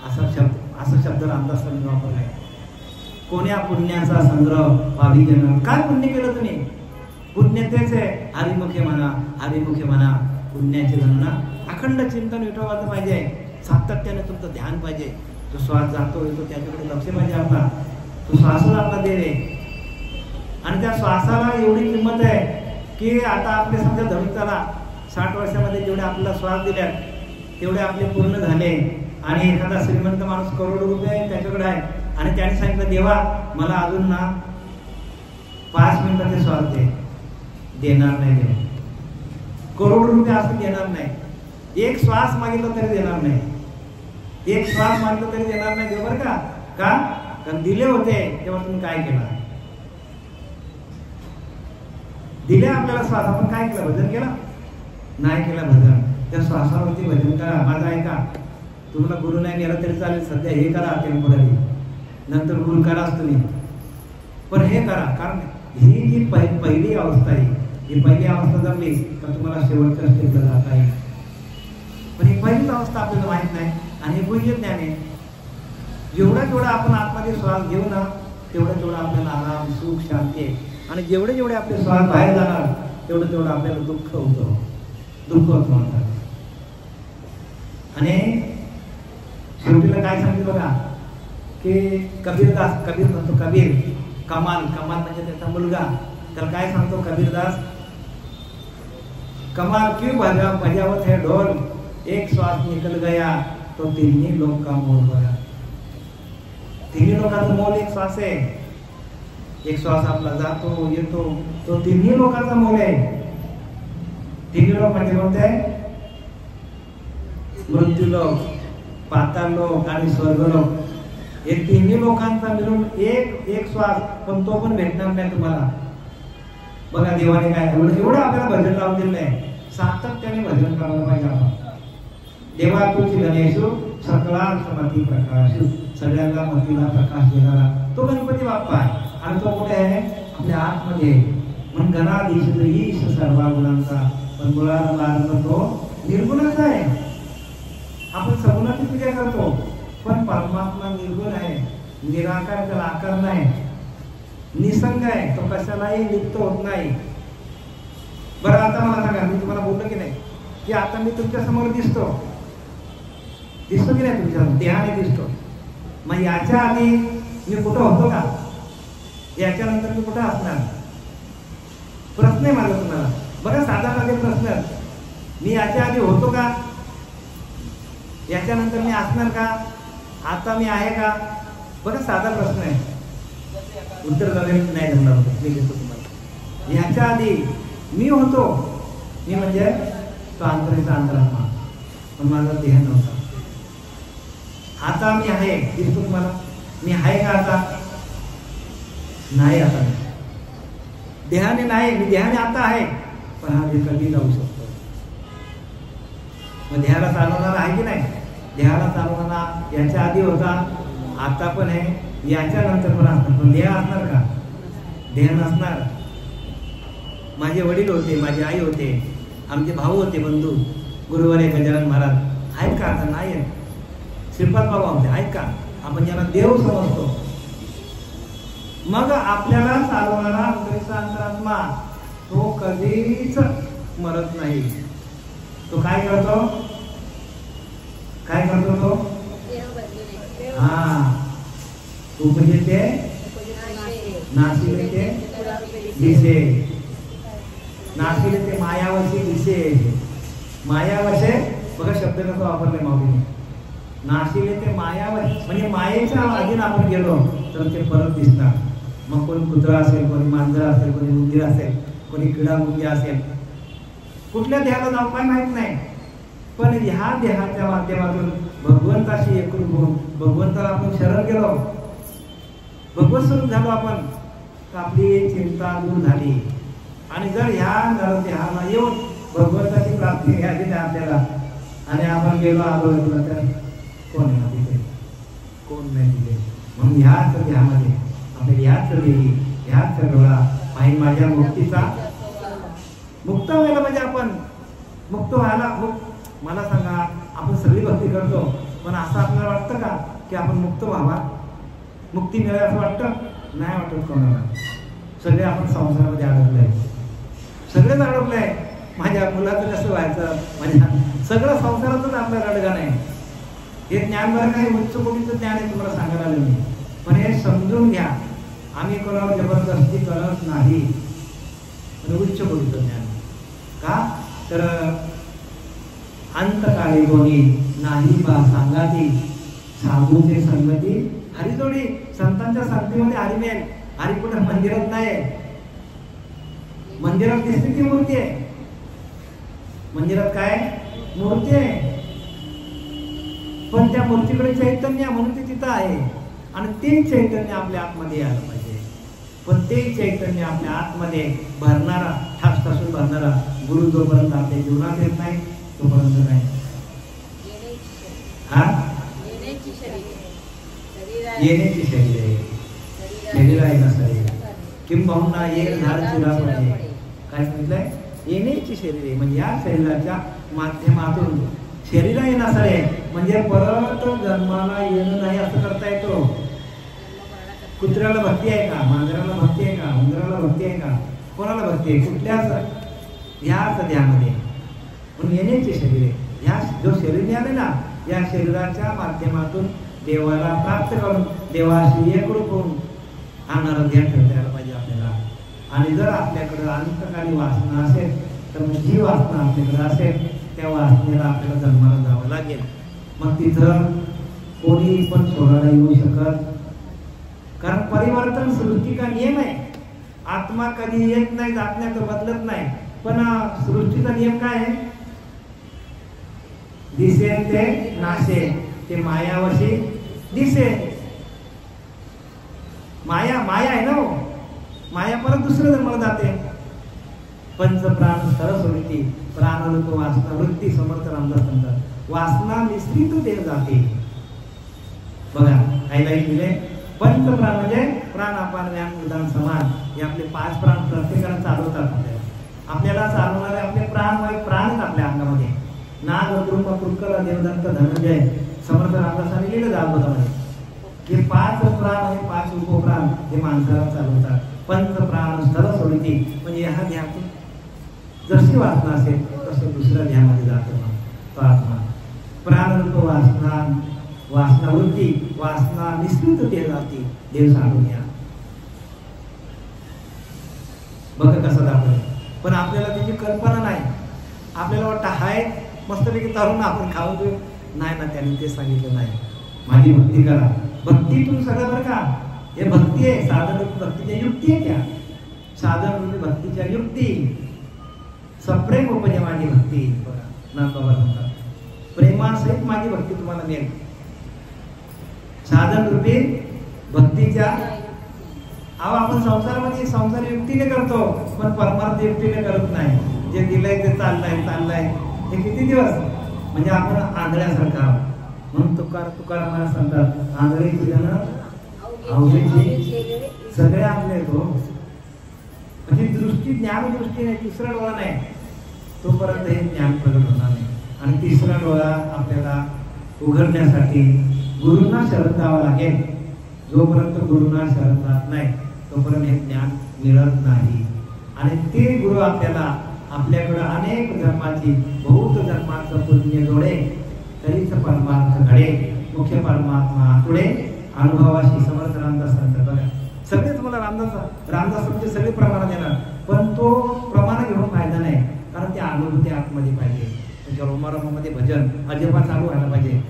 S1: असा शब्द रामदास स्वामी वापरलाय. कोण्या पुण्याचा संग्रह पाविजन. काय पुण्य केलं तुम्ही? पुण्य तेच आहे, हरिमुखे म्हणा. पुण्याची गणना अखंड चिंतन विठोबाचं पाहिजे. सातत्याने तुमचं ध्यान पाहिजे. तो श्वास जातो येतो त्याच्याकडे लक्ष पाहिजे आपला. तो श्वासच आपला देव आहे. आणि त्या श्वासाला एवढी किंमत आहे की आता आपले समजा धनुष्याला 60 वर्षामध्ये जेवढे आपल्याला श्वास दिल्यात तेवढे आपले पूर्ण झाले. आणि एखादा श्रीमंत माणूस करोड रुपये त्याच्याकडे आहे आणि त्याने सांगितलं देवा मला अजून ना 5 मिनिटाचे श्वास दे. देणार नाही देव. करोड रुपये असं देणार नाही. एक श्वास मागितलं तरी देणार नाही. एक श्वास मागितलं तरी देणार नाही देव बरं का. कारण दिले होते तेव्हा तुम्ही काय केलं? दिले आपल्याला श्वास, आपण काय केलं? भजन केलं नाही केलं? भजन त्या श्वासावरती भजन करा. माझा ऐका, तुम्हाला गुरु नाही मिळाला तरी चालेल. सध्या हे करा टेम्पोररी, नंतर गुरु कराच तुम्ही, पण हे करा. कारण ही जी पहिली अवस्था आहे, ही पहिली अवस्था जमली तर तुम्हाला शेवटच्या स्टेपला जाता येईल. पण ही पहिलीच अवस्था आपल्याला माहित नाही आणि हे गुह्य ज्ञान आहे. जेवढा आपण आतमध्ये श्वास घेऊ ना तेवढा आपल्याला आराम सुख शांती आहे. आणि जेवढे आपले श्वास बाहेर जाणार तेवढं आपल्याला दुःख होतं म्हणतात. आणि शेवटीला काय सांगितलं बघा की कबीर म्हणतो, कबीर कमाल म्हणजे त्याचा मुलगा. त्याला काय सांगतो कबीरदास, कमाल क्यों बजावत है ढोल, एक श्वास निकल गया तो तिन्ही लोक का मोल बघा. तिन्ही लोकांचा मोल एक श्वास आहे. एक श्वास आपला जातो येतो तो तिन्ही लोकांचा मोल आहे. तिन्ही लोक म्हणजे कोणते? मृत्यू लोक, पाताळ लोक आणि स्वर्गलोक. हे तिन्ही लोकांचा मिळून एक श्वास, पण तो पण भेटणार नाही तुम्हाला. बघा देवाने काय एवढं आपल्याला भजन लावून दिलं आहे, सातत्याने भजन करायला पाहिजे आपण. देवा तुझी गणेशो सकलांच मती प्रकाश, सगळ्यांना मतीला प्रकाश देणारा तो गणपती बाप्पा आहे. आणि तो कुठे आहे? आपल्या आतमध्ये. म्हणून गणाधीश ईश सर्व गुणांचा, पण मुळाला तो निर्गुणाचा आहे. आपण सगुणाची पूजा करतो, पण परमात्मा निर्गुण आहे, निराकार, त्याला आकार नाही, निसंग आहे, तो कशालाही लिप्त होत नाही. बरं आता मला सांगा, मी तुम्हाला बोललो की नाही की आता मी तुमच्या समोर दिसतो की नाही? तुमच्या देहाने दिसतो. मग याच्या आधी मी कुठं होतो का? याच्यानंतर मी कुठं असणार? प्रश्न आहे माझा तुम्हाला. बरं साधा माझे प्रश्न, मी याच्या आधी होतो का? याच्यानंतर मी असणार का? आता मी आहे का? बरं साधा प्रश्न आहे, उत्तर नाही जमणार होतं. मी देतो तुम्हाला. याच्या आधी मी होतो, मी म्हणजे तो अंतरेचा अंतरात्मा, पण माझा देह नव्हता. आता मी आहे, दिसतो तुम्हाला? मी आहे का आता? नाही. आता देहाने नाही, मी देहाने आता आहे, पण हा देह कधी जाऊ शकतो. मग देहाला चालवणारा आहे की नाही? देहाला चालवणारा याच्या आधी होता, आता पण आहे, याच्या नंतर पण असणार. पण देह असणार का? देह नसणार. माझे वडील होते, माझी आई होते, आमचे भाऊ होते, बंधू गुरुवारे गजानन महाराज आहेत का? आता नाही आहेत. श्रीपाद बाबा आमचे आहेत का? आपण ज्यांना देव समजतो. मग आपल्याला चालवणारा अंतरेचा अंतरात्मा तो कधीच मरत नाही. तो काय करतो? काय करतो तो? हा, उपजिते नाशिले ते दिसे, नाशिले ते मायावशी दिसे. मायावशे बघा शब्द कसं वापरले माऊलीने. नाशिले ते मायावशी म्हणजे मायेच्या अधीन आपण गेलो तर ते परत दिसणार. मग कोणी कुत्रा असेल, कोणी मांजर असेल, कोणी उंदीर असेल, कोणी किडा मुंगी असेल, कुठल्या देहाला जाऊ काय माहित नाही. पण ह्या देहाच्या माध्यमातून भगवंताशी एकरूप होऊन भगवंताला आपण शरण गेलो, भगवत स्वरूप झालो आपण, तर आपली चिंता दूर झाली. आणि जर ह्या देहाला येऊन भगवंताची प्राप्ती घ्यायची नाही आपल्याला, आणि आपण गेलो आलो तर कोण आहे तिथे? कोण नाही तिथे. म्हणून ह्याच देहामध्ये आपल्या ह्याच वेळी ह्याच डोळा आणि माझ्या मुक्तीचा मुक्त व्हायला पाहिजे. आपण मुक्त व्हायला मला सांगा, आपण सगळी भक्ती करतो, पण असं आपल्याला वाटतं का की आपण मुक्त व्हावा, मुक्ती मिळावी असं वाटतं? नाही वाटत कोणाला. सगळे आपण संसारामध्ये अडकलोय, सगळेच अडकलोय. माझ्या मुलाचं कसं व्हायचं, माझ्या सगळं संसारातच आपल्याला अडगा नाही. हे ज्ञान बरं काही उच्च कोटीचं ज्ञान आहे, तुम्हाला सांगायला आलं मी. पण हे समजून घ्या, आम्ही कोणावर जबरदस्ती करत नाही. उच्च कोटीचं ज्ञान का? तर अंतकाळी कोणी नाही बा सांगाती, साधूचे संगती हरिजोडी. संतांच्या संगतीमध्ये हरी मिळेल. हरी कुठं मंदिरात नाही, मंदिरात दिसते ती मूर्ती आहे. मंदिरात काय मूर्ती आहे, पण त्या मूर्तीकडे चैतन्य म्हणून ती तिथं आहे. आणि ते चैतन्य आपल्या आतमध्ये यायला पाहिजे. पण ते चैतन्य आपल्या आतमध्ये भरणारा, ठासठासून भरणारा गुरु जोपर्यंत आपल्या जीवनात येत नाही तोपर्यंत नाही. हा, येण्याची शरीर आहे, शरीर आहे ना शरीर. किंबहुना एक झाड चिरा पडले. काय सांगितलंय? येण्याची शरीर आहे. म्हणजे या शरीराच्या माध्यमातून शरीर आहे ना सरे, म्हणजे परत जन्माला येणं नाही असं करता येतो. कुत्र्याला भक्ती आहे का? मांजराला भक्ती आहे का? उंदराला भक्ती आहे का? कोणाला भक्ती आहे? कुठल्याच ह्याच देहामध्ये. म्हणून येण्याचे शरीर आहे. ह्या जो शरीर मिळाले ना, या शरीराच्या माध्यमातून देवाला प्राप्त करून देवाशी एकरूप होऊन आणणारं ध्यान ठेवता यायला पाहिजे आपल्याला. आणि जर आपल्याकडं अंतकाली वासना असेल तर मग जी वासना आपल्याकडे असेल त्या वासनेला आपल्याला जन्माला जावं लागेल. मग तिथं कोणी पण सोडायला येऊ शकत, कारण परिवर्तन सृष्टी का नियम आहे. आत्मा कधी येत नाही, जात नाही, तो बदलत नाही. पण सृष्टीचा नियम काय आहे? दिसे ते नाशे, ते मायावशी दिसे. माया आहे ना हो. माया परत दुसऱ्या जन्माला जाते. पंचप्राण स्थळ सोडिती प्राणरूप वासना वृत्ती समर्थ रामदास म्हणतात वासना निश्चित देव जाते. बघा हायलाईट दिले पंचप्राण म्हणजे प्राण अपान व्यान उदान समान हे आपले 5 प्राण प्रत्येकाला चालवतात. आपल्याला चालवणारे आपले प्राणच आपल्या अंगामध्ये नाग द्रुम कृकर देवदत्त धनंजय समर्थ रामदासांनी लिहिलं दासबोधामध्ये हे 5 प्राण आणि 5 उपप्राण हे माणसाला चालवतात. पंचप्राण स्थळ सोडिती म्हणजे ह्या ध्यानातून जशी वासना असेल तसं दुसऱ्या ध्यानामध्ये जातो तो आत्मा. प्राणरूप वासना वासना वृत्ती वासना निश्चित देव जाते देव सांगून या. बघा कसं दाखवलं पण आपल्याला त्याची कल्पना नाही. आपल्याला वाटतं हाय मस्तपैकी तरुण आपण खाऊ देऊ नाही ना त्यांनी ते सांगितलं नाही. माझी भक्ती करा भक्तीतून सगळं बरं का हे भक्ती आहे साधन भक्तीच्या युक्ती आहे. त्या साधन भक्तीच्या युक्ती सप्रेम उपजे माझी भक्ती. बघा नाथबाबा म्हणतात प्रेमासहित माझी भक्ती तुम्हाला मिळेल. साधन रूपी भक्तीच्या आपण संसारामध्ये संसार युक्तीने करतो पण परमार्थ युक्तीने करत नाही. जे दिलंय ते चाललंय हे किती दिवस म्हणजे आपण आंधळ्यासारखा म्हणून तुकाराम महाराज सांगतात आंधळीची जण आवडीची सगळे आपले येतो म्हणजे दृष्टी ज्ञान दृष्टी नाही तिसरा डोळा नाही तोपर्यंत हे ज्ञान प्रगट होणार नाही. आणि तिसरा डोळा आपल्याला उघडण्यासाठी गुरुंना शरण द्यावा लागेल. जोपर्यंत गुरुंना शरण जात नाही तोपर्यंत हे ज्ञान मिळत नाही. आणि ते गुरु आपल्याला आपल्याकडे अनेक जन्माची बहुत जन्माचं पुण्य जोडे तरीच परमार्थ घडे. मुख्य परमात्मा पुढे अनुभवाशी समर्थ रामदास सांगतात. बघा सगळे तुम्हाला रामदासांचे सगळे प्रमाण देणार पण तो प्रमाण घेऊन फायदा नाही कारण ते अनुभूती आतमध्ये पाहिजे. तुमच्या रोमारोमामध्ये भजन अजपा चालू व्हायला पाहिजे.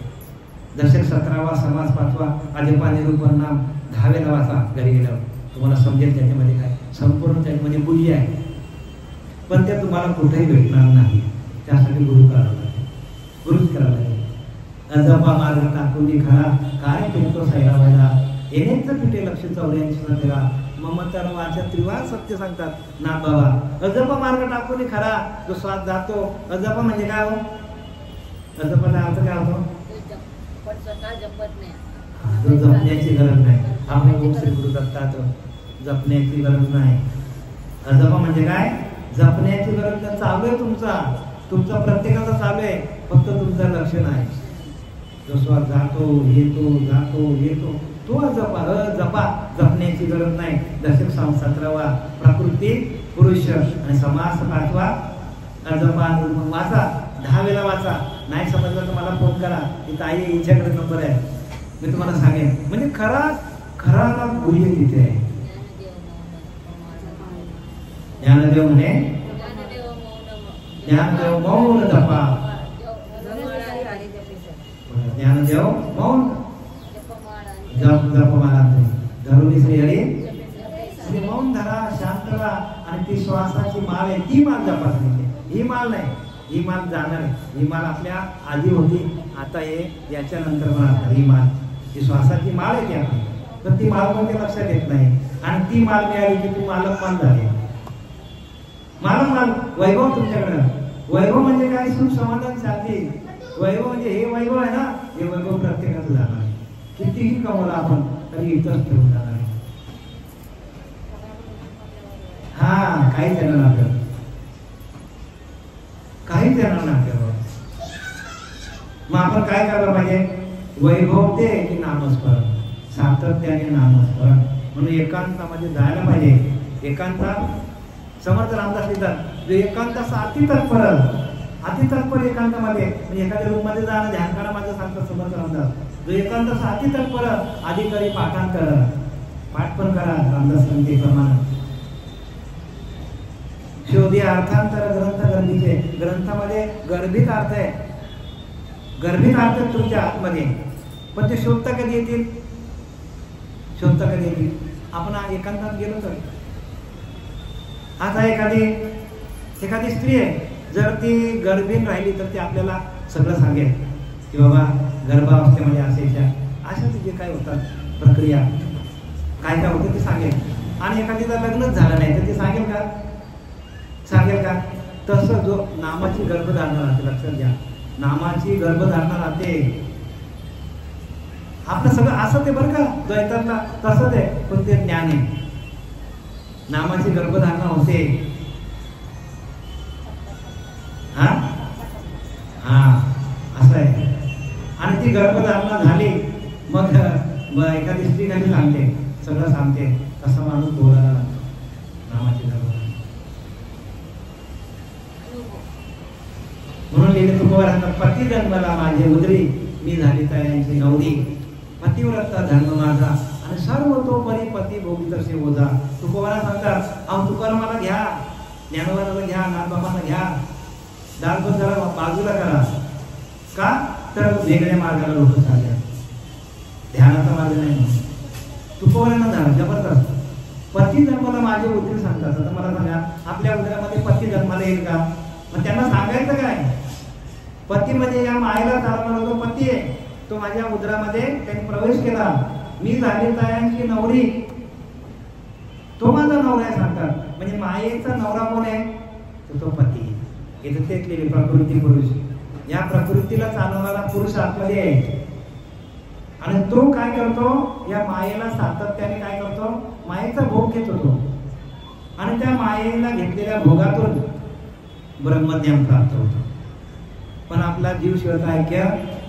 S1: दशक 17वा समास 5वा अजपा निरूपण नाम 10वेला वाचा घरी गेल्यावर तुम्हाला समजेल त्याच्यामध्ये काय संपूर्ण त्याच्यामध्ये मूल्य आहे. पण ते तुम्हाला कुठेही भेटणार नाही. त्यासाठी गुरु करावा लागेल गुरुच करावं लागेल. अजपा मार्ग टाकून खरा काय फिरतो सैरावायला येणेच पिठे लक्ष 84 तेरा ममतर वाचा त्रिवार सत्य सांगतात ना बाबा. अजपा मार्ग टाकून खरा जो श्वास जातो. अजपा म्हणजे काय हो अजपाचा अर्थ काय होतो जपण्याची गरज नाही. आपण ओम श्री गुरु दत्तात जपण्याची गरज नाही. अजपा म्हणजे काय जपण्याची गरज नाही. चालू आहे तुमचा प्रत्येकाचा चालू आहे फक्त तुमचं लक्ष नाही. जो श्वास जातो येतो तो जपा जपण्याची गरज नाही. दशक 17वा प्रकृती पुरुष आणि समास 5वा अजपा वाचा 10वेला वाचा. नाही समजलं तर मला फोन करा इथं आई हिच्याकडे नंबर आहे मी तुम्हाला सांगेन. म्हणजे खरा मूल्य तिथे आहे. ज्ञानदेव म्हणे ज्ञानदेव मौन जपा ज्ञानदेव मौन जपमाला धरुणी श्री मौन धरा शांत राहा आणि ती श्वासाची माळ आहे ती माळ जपासली. ही माळ नाही ही माळ जाणार आहे. ही माळ आपल्या आधी होती आता हे याच्या नंतर पण ही माळ ही श्वासाची माळ आहे ती आपली. तर ती माळ कोणत्या लक्षात येत नाही आणि ती माळ मिळाली की तू मालक मान झाले. माल वैभव तुमच्याकडं. वैभव म्हणजे काय सुख समाधान शांती. वैभव म्हणजे हे वैभव आहे ना हे वैभव प्रत्येकाचं जाणार आहे. कितीही कमवलं आपण तरी इथंच ठेवून जाणार आहे. हा काहीच येणार ना आपल्याला काहीच येणार ना आपल्याला. मग आपण काय करायला पाहिजे वैभव ते की नामस्मरण सातत्याने नामस्मरण म्हणून एकांतामध्ये जायला पाहिजे. एकांता समर्थ रामदास लिहितात जो एकांताचा अति तत्पर एकांतामध्ये म्हणजे एखाद्या रूम मध्ये जाणं ध्यान करा माझं सांगतात समर्थ रामदास. जो एकांताचा अति तत्पर अधिकारी पाठांतर पाठ पण करा रामदास संगीतेप्रमाणे. शोधी अर्थांतर ग्रंथ गर्भीचे ग्रंथामध्ये गर्भित अर्थ आहे. गर्भित अर्थ तुमच्या आतमध्ये पण ते शोधता कधी येतील आपण एकांतात गेलो तर. आता एखादी स्त्री आहे जर ती गर्भीण राहिली तर ती आपल्याला सगळं सांगेल की बाबा गर्भावस्थेमध्ये अशा जे काय होतात प्रक्रिया काय होतं ते सांगेल. आणि एखादीचं लग्नच झालं नाही तर ती सांगेल का सांगेल का? तसं जो नामाची गर्भधारणा राहते, लक्षात घ्या, नामाची गर्भधारणा राहते. आपलं सगळं असं ते बरं का द्वैतातला तसंच आहे, पण ते ज्ञान आहे. नामाची गर्भधारणा होते. हा हा असं आहे. आणि ती गर्भधारणा झाली मग एखादी स्त्री काही सांगते, सगळं सांगते, तसा माणूस बोलायला लागतो. नामाची गर्भधारणा म्हणून लिहिले तुकोबारांना, पती जन्मला माझे उदरी, मी झाली तयांची नवरी, पतिव्रता धर्म माझा, आणि सर्व तो परी पती भोगी तसे ओझा. तुकोबारा सांगतात, अहो तुकारामाला घ्या, ज्ञानोबाला घ्या, नाथबाबांना घ्या, दालपण जरा बाजूला करा. का तर वेगळ्या मार्गाला लोक चालले, ध्यानाचा मार्ग नाही. तुकोबारांना धरा, जबरदस्त. पती जन्माला माझे उदरी सांगतात. आता मला सांगा, आपल्या उदरामध्ये पती जन्माला येईल का? मग त्यांना सांगायचं काय? पती म्हणजे या मायेला चालवणारा जो पती आहे, तो माझ्या उदरामध्ये त्यांनी प्रवेश केला, मी झाली तयांची नवरी, तो माझा नवरा आहे सांगतात. म्हणजे मायेचा नवरा कोण आहे? तो पती. इथे तेच लिहिले, प्रकृती पुरुष. या प्रकृतीला चालवणारा पुरुष आतमध्ये आहे. आणि तो काय करतो? या मायेला सातत्याने काय करतो? मायेचा भोग घेत होतो. आणि त्या मायेला घेतलेल्या भोगातून ब्रह्मज्ञान प्राप्त होतो. पण आपला जीव शिवतायक्य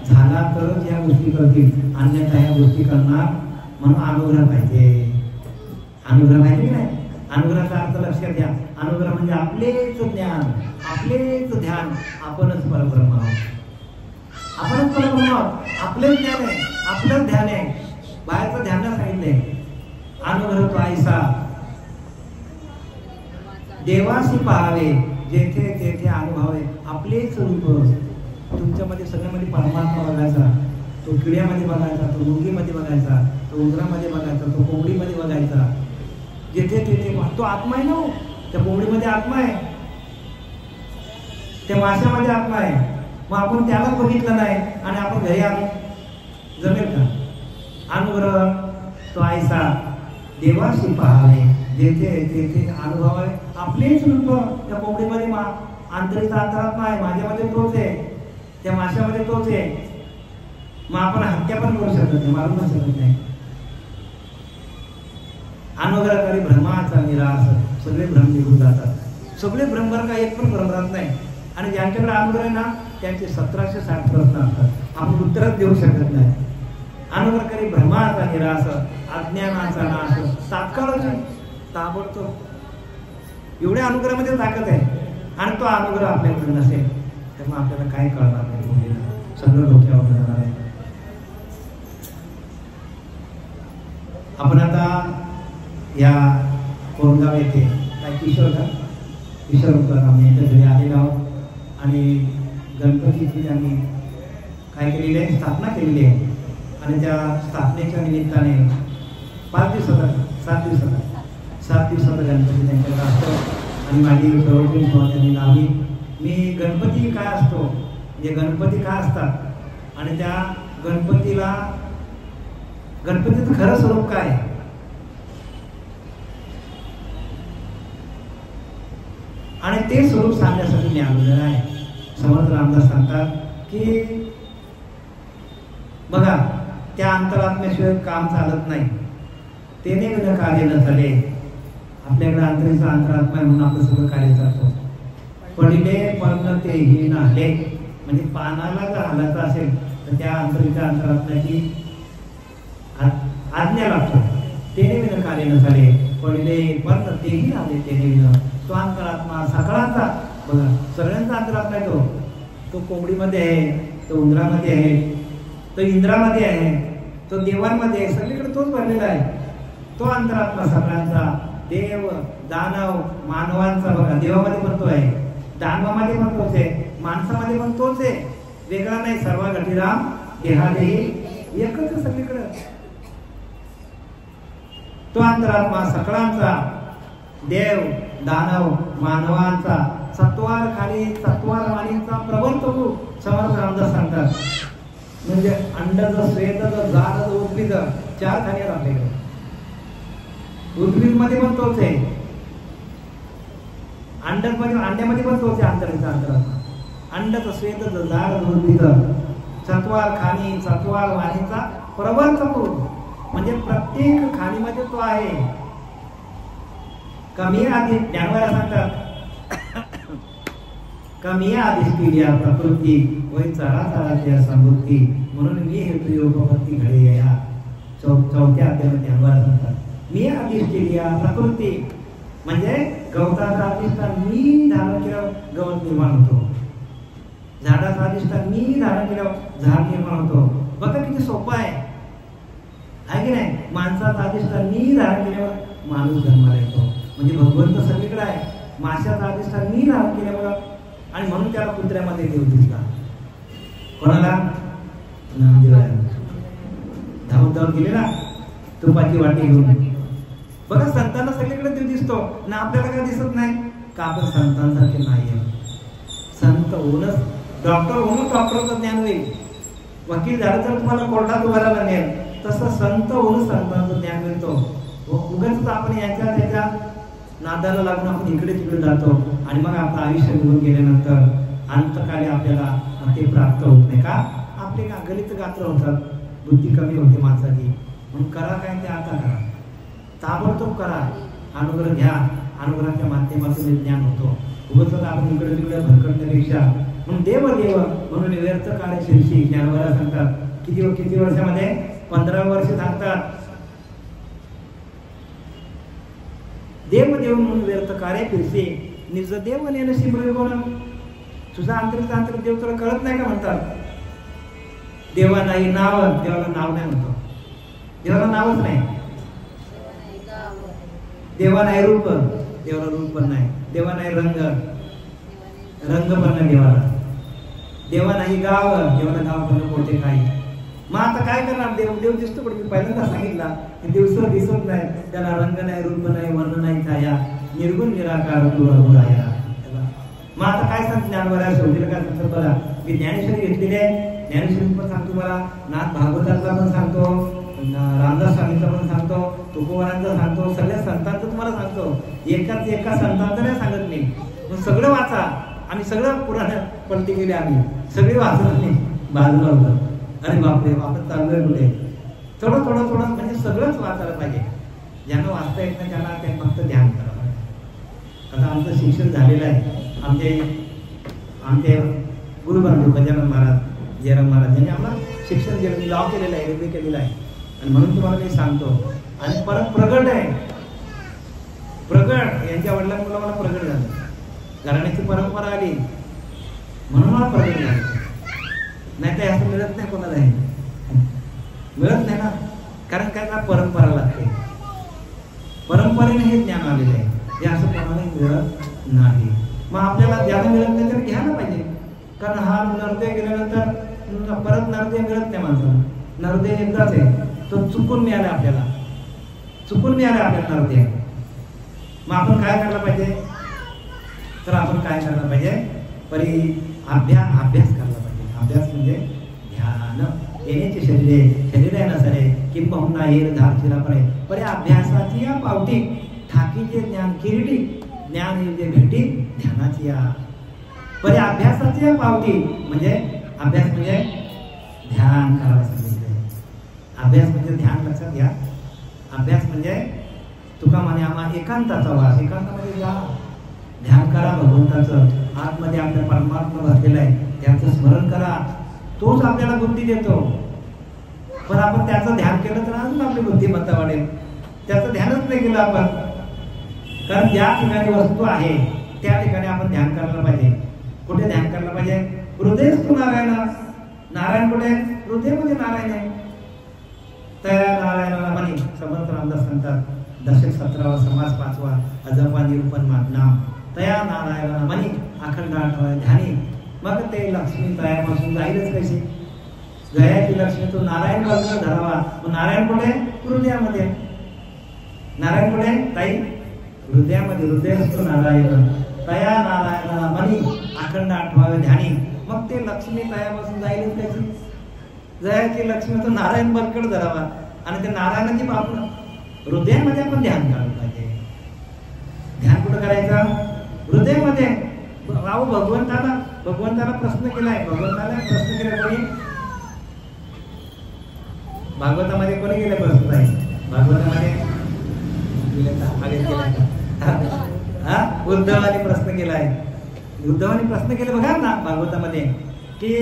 S1: झाला तरच या गोष्टी करतील, अन्यथा या गोष्टी करणार. म्हणून अनुग्रह पाहिजे. अनुग्रह पाहिजे की नाही? अनुग्रहाचा अर्थ लक्षात घ्या. अनुग्रह म्हणजे आपलेच ज्ञान, आपलेच ध्यान, आपणच परब्रह्म आहोत. आपणच परब्रह्म आहोत. आपलेच ज्ञान आहे, आपलंच ध्यान आहे. बाहेरचं ध्यान सांगितलंय. अनुग्रह तो ऐसा देवासी पाहावे, जेथे तेथे अनुभव आहे आपलेच रूप. तुमच्यामध्ये सगळ्यामध्ये परमात्मा बघायचा, तो किड्यामध्ये बघायचा, तो मुंगीमध्ये बघायचा, तो उंदरामध्ये बघायचा, तो कोंबडीमध्ये बघायचा. जेथे तेथे तो आत्मा आहे ना. त्या कोंबडीमध्ये आत्मा आहे, त्या माशामध्ये आत्मा आहे. मग आपण त्याला बघितलं नाही आणि आपण घरी आलो, जमेल का? अनुग्रह तो ऐसा देवाशी पाहावे, जेथे तेथे अनुभव आहे आपलेच रूप. त्या कोंबडीमध्ये आंतरिक अंतरात्मा आहे, माझ्यामध्ये तोच आहे, त्या माशामध्ये तोच आहे. मग आपण हत्या पण करू शकत नाही, मारू पण शकत नाही. अनुग्रहकारी भ्रमाचा निराश, सगळे भ्रम निघून जातात. सगळे भ्रम बरं का, एक पण भ्रम राहत नाही. आणि ज्यांच्याकडे अनुग्रह ना त्यांचे 1760 प्रश्न असतात, आपण उत्तरच देऊ शकत नाही. अनुग्रहकारी भ्रमाचा निराश, अज्ञानाचा नाश, तात्काळच ताबडतोब. एवढ्या अनुग्रहामध्ये ताकद आहे. आणि तो अनुग्रह आपल्याकडे नसेल तर मग आपल्याला काय कळणार नाही, सगळं डोक्यावर जाणार आहे. आपण आता या कोरगाव येथे काय किशोर आम्ही यांच्या घरी आलेलो आहोत. आणि गणपतीची आम्ही काय केलेली आहे, स्थापना केलेली आहे. आणि त्या स्थापनेच्या निमित्ताने 7 दिवसाचा गणपती त्यांच्याकडे असतो. आणि माझी प्रवचन त्यांनी लावली. मी गणपती काय असतो, म्हणजे गणपती काय असतात, आणि त्या गणपतीचं खरं स्वरूप काय, आणि ते स्वरूप सांगण्यासाठी मी आलेलं आहे. समर्थ रामदास सांगतात की बघा, त्या अंतरात्म्याशिवाय काम चालत नाही. तेने विना कार्य न झाले. आपल्याकडे अंतरीचा अंतरात्मा आहे म्हणून आपलं सगळं कार्य चालतो. पडिले पण तेही नाहले, म्हणजे पानाला जर हालायचं असेल तर त्या अंतरीच्या अंतरात्म्याची आज्ञा लागतो. तेने विना कार्य न झाले, पडिले पण तेही नाहले, तेने विना. तो अंतरात्मा सगळ्यांचा, बघा सगळ्यांचा अंतरात्मा आहे. तो कोंबडीमध्ये आहे, तो उंदरामध्ये आहे, तो इंद्रामध्ये आहे, तो देवांमध्ये आहे, सगळीकडे तोच भरलेला आहे. तो अंतरात्मा सगळ्यांचा, देव दानव मानवांचा. बघा देवामध्ये पण तो आहे, दानवामध्ये पण तोच आहे, माणसामध्ये पण तोच आहे, वेगळा नाही. सर्व घटीराम देहादेही एकच आहे सगळीकडे. तो अंतरात्मा सगळ्यांचा, देव दानव मानवांचा, सत्वार खाली सत्वार वाणीचा प्रवर्तक समर्थ रामदास सांगतात. म्हणजे अंडज स्वेदज जारज उद्भिद 4 खाली आपल्याकडे. उद्भिद मध्ये पण तोच आहे. अंड्यामध्ये पण तोच आहे अंतरात्मा. अंडच श्वेत जाड उद्भिद चत्वार खाणी चत्वार वाणीचा प्रबळ कपूर, म्हणजे प्रत्येक खाणीमध्ये तो आहे. कमी आधी ज्ञानवाला सांगतात कमी आधीच केली प्रकृती वै चरा चराच्या समृद्धी, म्हणून मी हेतू योगपत्ती घडे या चौथ्या अध्यायामध्ये ज्ञानवाला सांगतात मी आधीच केली प्रकृती, म्हणजे गवताचा अधिष्ठान मी धारण केल्यावर गवत निर्माण होतो, झाडाचा अधिष्ठान मी धारण केल्यावर झाड निर्माण होतो. बघा किती सोपं आहे की नाही. माणसाचा अधिष्ठान मी धारण केल्यावर माणूस जन्माला येतो, म्हणजे भगवंत सगळीकडे आहे. माशाचा अधिष्ठान मी धारण केल्यावर, आणि म्हणून त्याला कुत्र्यामध्ये देव दिसला. कोणाला? नामदेवाला. धावत धावत गेले ना तुपाची वाटी घेऊन. बघा संतांना सगळीकडे देव दिसतो ना, आपल्याला काय दिसत नाही का? आपण संतांसारखे नाही. संत होऊनच डॉक्टर होऊनच डॉक्टरचं ज्ञान होईल. वकील झालं तर तुम्हाला कोर्टात उभा राहायला नेल, तसं संत होऊन संतांचं ज्ञान मिळतो. उगाच आपण याच्या त्याच्या नादाला लागून आपण इकडे तिकडे जातो, आणि मग आपलं आयुष्य निघून गेल्यानंतर अंतकाली आपल्याला ते प्राप्त होत नाही. का? आपले गलित गात्र होतात, बुद्धी कमी होते माणसाची. म्हणून करा काय ते आता करा, ताबडतोब करा, अनुग्रह घ्या. अनुग्रहाच्या माध्यमातून ज्ञान होतो. उगाच आपण इकडे तिकडे भरकटण्यापेक्षा म्हणून देव म्हणून व्यर्थ काळ शिरशी ज्ञानवाला सांगतात. किती वर्षामध्ये? 15 वर्ष सांगतात. देव म्हणून व्यर्थ कार्य फिरसे निज देव नेन सिमरवी बोल. तुझा अंतर देव तुला कळत नाही का म्हणतात. देवा नाही नाव, देवाला नाव नाही म्हणतो. देवाला नावच नाही. देवा नाही रूप, देवाला रूप पण नाही. देवा नाही रंग पण नाही देवाला. देवा नाही गाव, देवाला गाव पण कोणते काही. मग आता काय करणार? देव दिसतो, पण मी पहिल्यांदा सांगितला दिवस दिसत नाही, त्याला रंग नाही, रूप नाही, वर्ण नाही, छाया, निर्गुण निराकार तुराया. मग आता काय सांगतो ज्ञानवाला? शेवटीला काय सांगतो बघा, मी ज्ञानेश्वरी घेतलेली आहे. ज्ञानेश्वरी पण सांगतो मला, नाथ भागवताचा पण सांगतो, रामदास स्वामींचा पण सांगतो, तुकोबारांचा सांगतो, सगळ्या संतांचं तुम्हाला सांगतो. एका संतांचं नाही सांगत मी. मग सगळं वाचा. आम्ही सगळं पुराण पलटी केली, आम्ही सगळे वाचत नाही, बाजूला होतं. अरे बापरे, आपण चाललोय कुठे? थोडं म्हणजे सगळंच वाचायला पाहिजे. ज्यांना वाचता येत नाही त्यांना ते फक्त ध्यान करावं पाहिजे. आता आमचं शिक्षण झालेलं आहे. आमचे गुरुबांधव गजानन महाराज, जयराम महाराज यांनी आम्हाला शिक्षण दिलं. मी लॉ केलेलं आहे, MA केलेलं आहे, आणि म्हणून तुम्हाला मी सांगतो. आणि परत प्रगट आहे. प्रगट यांच्या वडिलांमुळे मला प्रगट झालं. घराण्याची परंपरा आली म्हणून मला प्रगट झालं. नाही तर असं मिळत नाही कोणाला, मिळत नाही ना. कारण काय ना, परंपरा लागते. परंपरेने हे ज्ञान आलेलं आहे, हे असं कोणालाही मिळत नाही. मग आपल्याला ज्याला मिळत नाही तर घ्यायला पाहिजे. कारण हा नरदय गेल्यानंतर परत नरदय मिळत नाही माणसाला. नरदय एकदाच आहे, तो चुकून मिळाला आपल्याला, नरदय. मग आपण काय करायला पाहिजे? तर आपण काय करायला पाहिजे? अभ्यास करायला पाहिजे. अभ्यास म्हणजे ध्यान. येण्याचे शरीर आहे नसरे किंबहुना येर धारचिरा परे अभ्यासाची या पावटी ठाकीचे ज्ञान किरीटी ज्ञान जे भेटी ध्यानाची या परे अभ्यासाची या पावटी. म्हणजे अभ्यास म्हणजे ध्यान करायला सांगितले. अभ्यास म्हणजे ध्यान, लक्षात घ्या. अभ्यास म्हणजे तुका म्हणे आम्हा एकांताचा वास. एकांतामध्ये जा, ध्यान करा भगवंताचं. आतमध्ये आपल्या परमात्मा बसलेला आहे, त्याचं स्मरण करा. तोच आपल्याला बुद्धी देतो. पण आपण त्याचं ध्यान केलं तर अजून आपली बुद्धिमत्ता वाढेल. त्याचं ध्यानच नाही केलं आपण. कारण ज्या ठिकाणी वस्तू आहे त्या ठिकाणी आपण ध्यान करायला पाहिजे. कुठे ध्यान करायला पाहिजे? हृदयस्थू नारायण. नारायण कुठे? हृदयामध्ये नारायण आहे. त्या नारायणाला म्हणे समर्थ रामदास सांगतात, दशक 17वा समास 5वा अजपा निरूपण नाम तया नारायणाला म्हणे अखंड आठवा ध्यानी. मग ते लक्ष्मी तयापासून जाईलच कशी? गयाची लक्ष्मी तो नारायण बाजूला धरावा. मग नारायण कुठे? हृदयामध्ये. नारायण कुठे? ताई हृदयामध्ये. हृदय असतो नारायण. तया नारायणाला म्हणे अखंड आठवावे ध्यानी. मग ते लक्ष्मी तयापासून जाईलच कशी? जयाची लक्ष्मी तो नारायण बलकड धरावा. आणि त्या नारायणाची आपण हृदयामध्ये आपण ध्यान करायला पाहिजे. ध्यान कुठं करायचं? हृदयामध्ये राहू. भगवंताला प्रश्न केलाय. भगवंताला प्रश्न केला कोणी? भागवतामध्ये कोणी गेले प्रश्न आहे? भागवतामध्ये उद्धवाने प्रश्न केलाय. उद्धवाने प्रश्न केले बघा ना भागवतामध्ये, की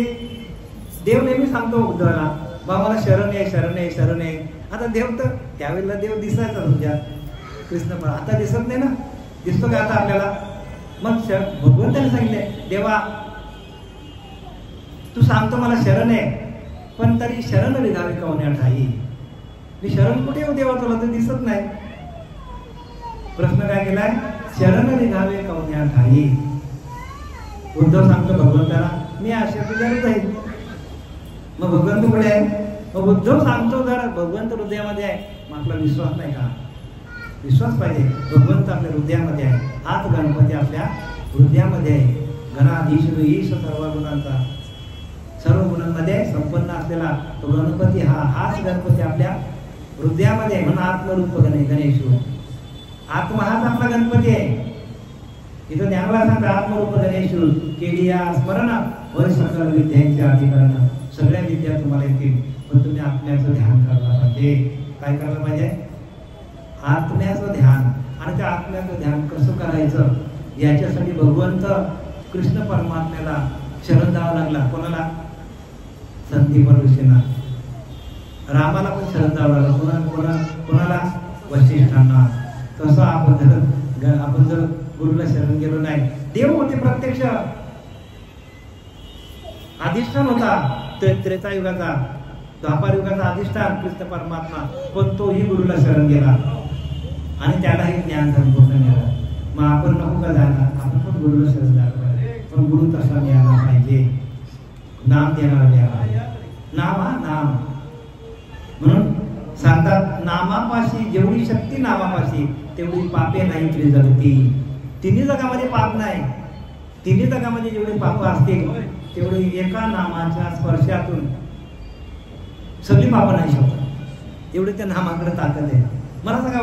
S1: देव नेहमी सांगतो उद्धवाला, बाबा मला शरण आहे, शरण आहे, शरण आहे. आता देव तर त्यावेळेला देव दिसायचा तुमच्या कृष्ण, पण आता दिसत नाही ना. दिसतो का आता आपल्याला? मग भगवंताने सांगितले, देवा तू सांगतो मला शरण आहे, पण तरी शरण निघावे कवण्या ठाई. मी शरण कुठे येऊ देवा, तुला तर दिसत नाही. प्रश्न काय केलाय? शरण निघावे कवण्या ठाई. उद्धव सांगतो भगवंताला, मी अशा तुझ्यावर जाईल. मग भगवंत कुठे आहे? मग उद्धव सांगतो जर भगवंत हृदयामध्ये आहे, मग आपला विश्वास नाही का? विश्वास पाहिजे. भगवंत आपल्या हृदयामध्ये आहे. हाच गणपती आपल्या हृदयामध्ये आहे. गणाधीश ईश सर्व गुणांचा, सर्व गुणांमध्ये संपन्न असलेला तो गणपती, हाच गणपती आपल्या हृदयामध्ये आहे. म्हणून आत्मरूप गणेश. आत्मा हाच आपला गणपती आहे. इथं ज्ञानवाला सांगता आत्मरूप गणेश केली या स्मरण वर सकल विद्यांचे अधिकरण. सगळ्या विद्या तुम्हाला येतील, पण तुम्ही आत्म्याचं ध्यान करायला पाहिजे. काय करायला पाहिजे? आत्म्याचं ध्यान. आणि त्या आत्म्याचं ध्यान कसं करायचं याच्यासाठी भगवंत कृष्ण परमात्म्याला शरण द्यावा लागला. कोणाला? संदीप ऋषींना. रामाला पण शरण द्यावं लागलं. कोणाला? वशिष्ठांना. तसं आपण जर गुरुला शरण गेलो नाही, देव होते प्रत्यक्ष, अधिष्ठान होता त्रेतायुगाचा, द्वापार युगाचा अधिष्ठान कृष्ण परमात्मा, पण तोही गुरुला शरण गेला आणि त्यालाही ज्ञान संपूर्ण मिळालं. मग आपण नको का जायला? आपण पण गुरुला शरण द्यायला पाहिजे, पण गुरु तसा मिळाला पाहिजे, नाम देणारा मिळाला. नाम म्हणून सांगतात, नामापाशी जेवढी शक्ती नामापाशी तेवढी पापे नाही केली जगती. तिन्ही जगामध्ये पाप नाही. तिन्ही जगामध्ये जेवढे पाप असतील तेवढे एका नामाच्या स्पर्शातून सगळी पाप नाही शकत. एवढे त्या नामाकडे ताकद आहे. मला सांगा,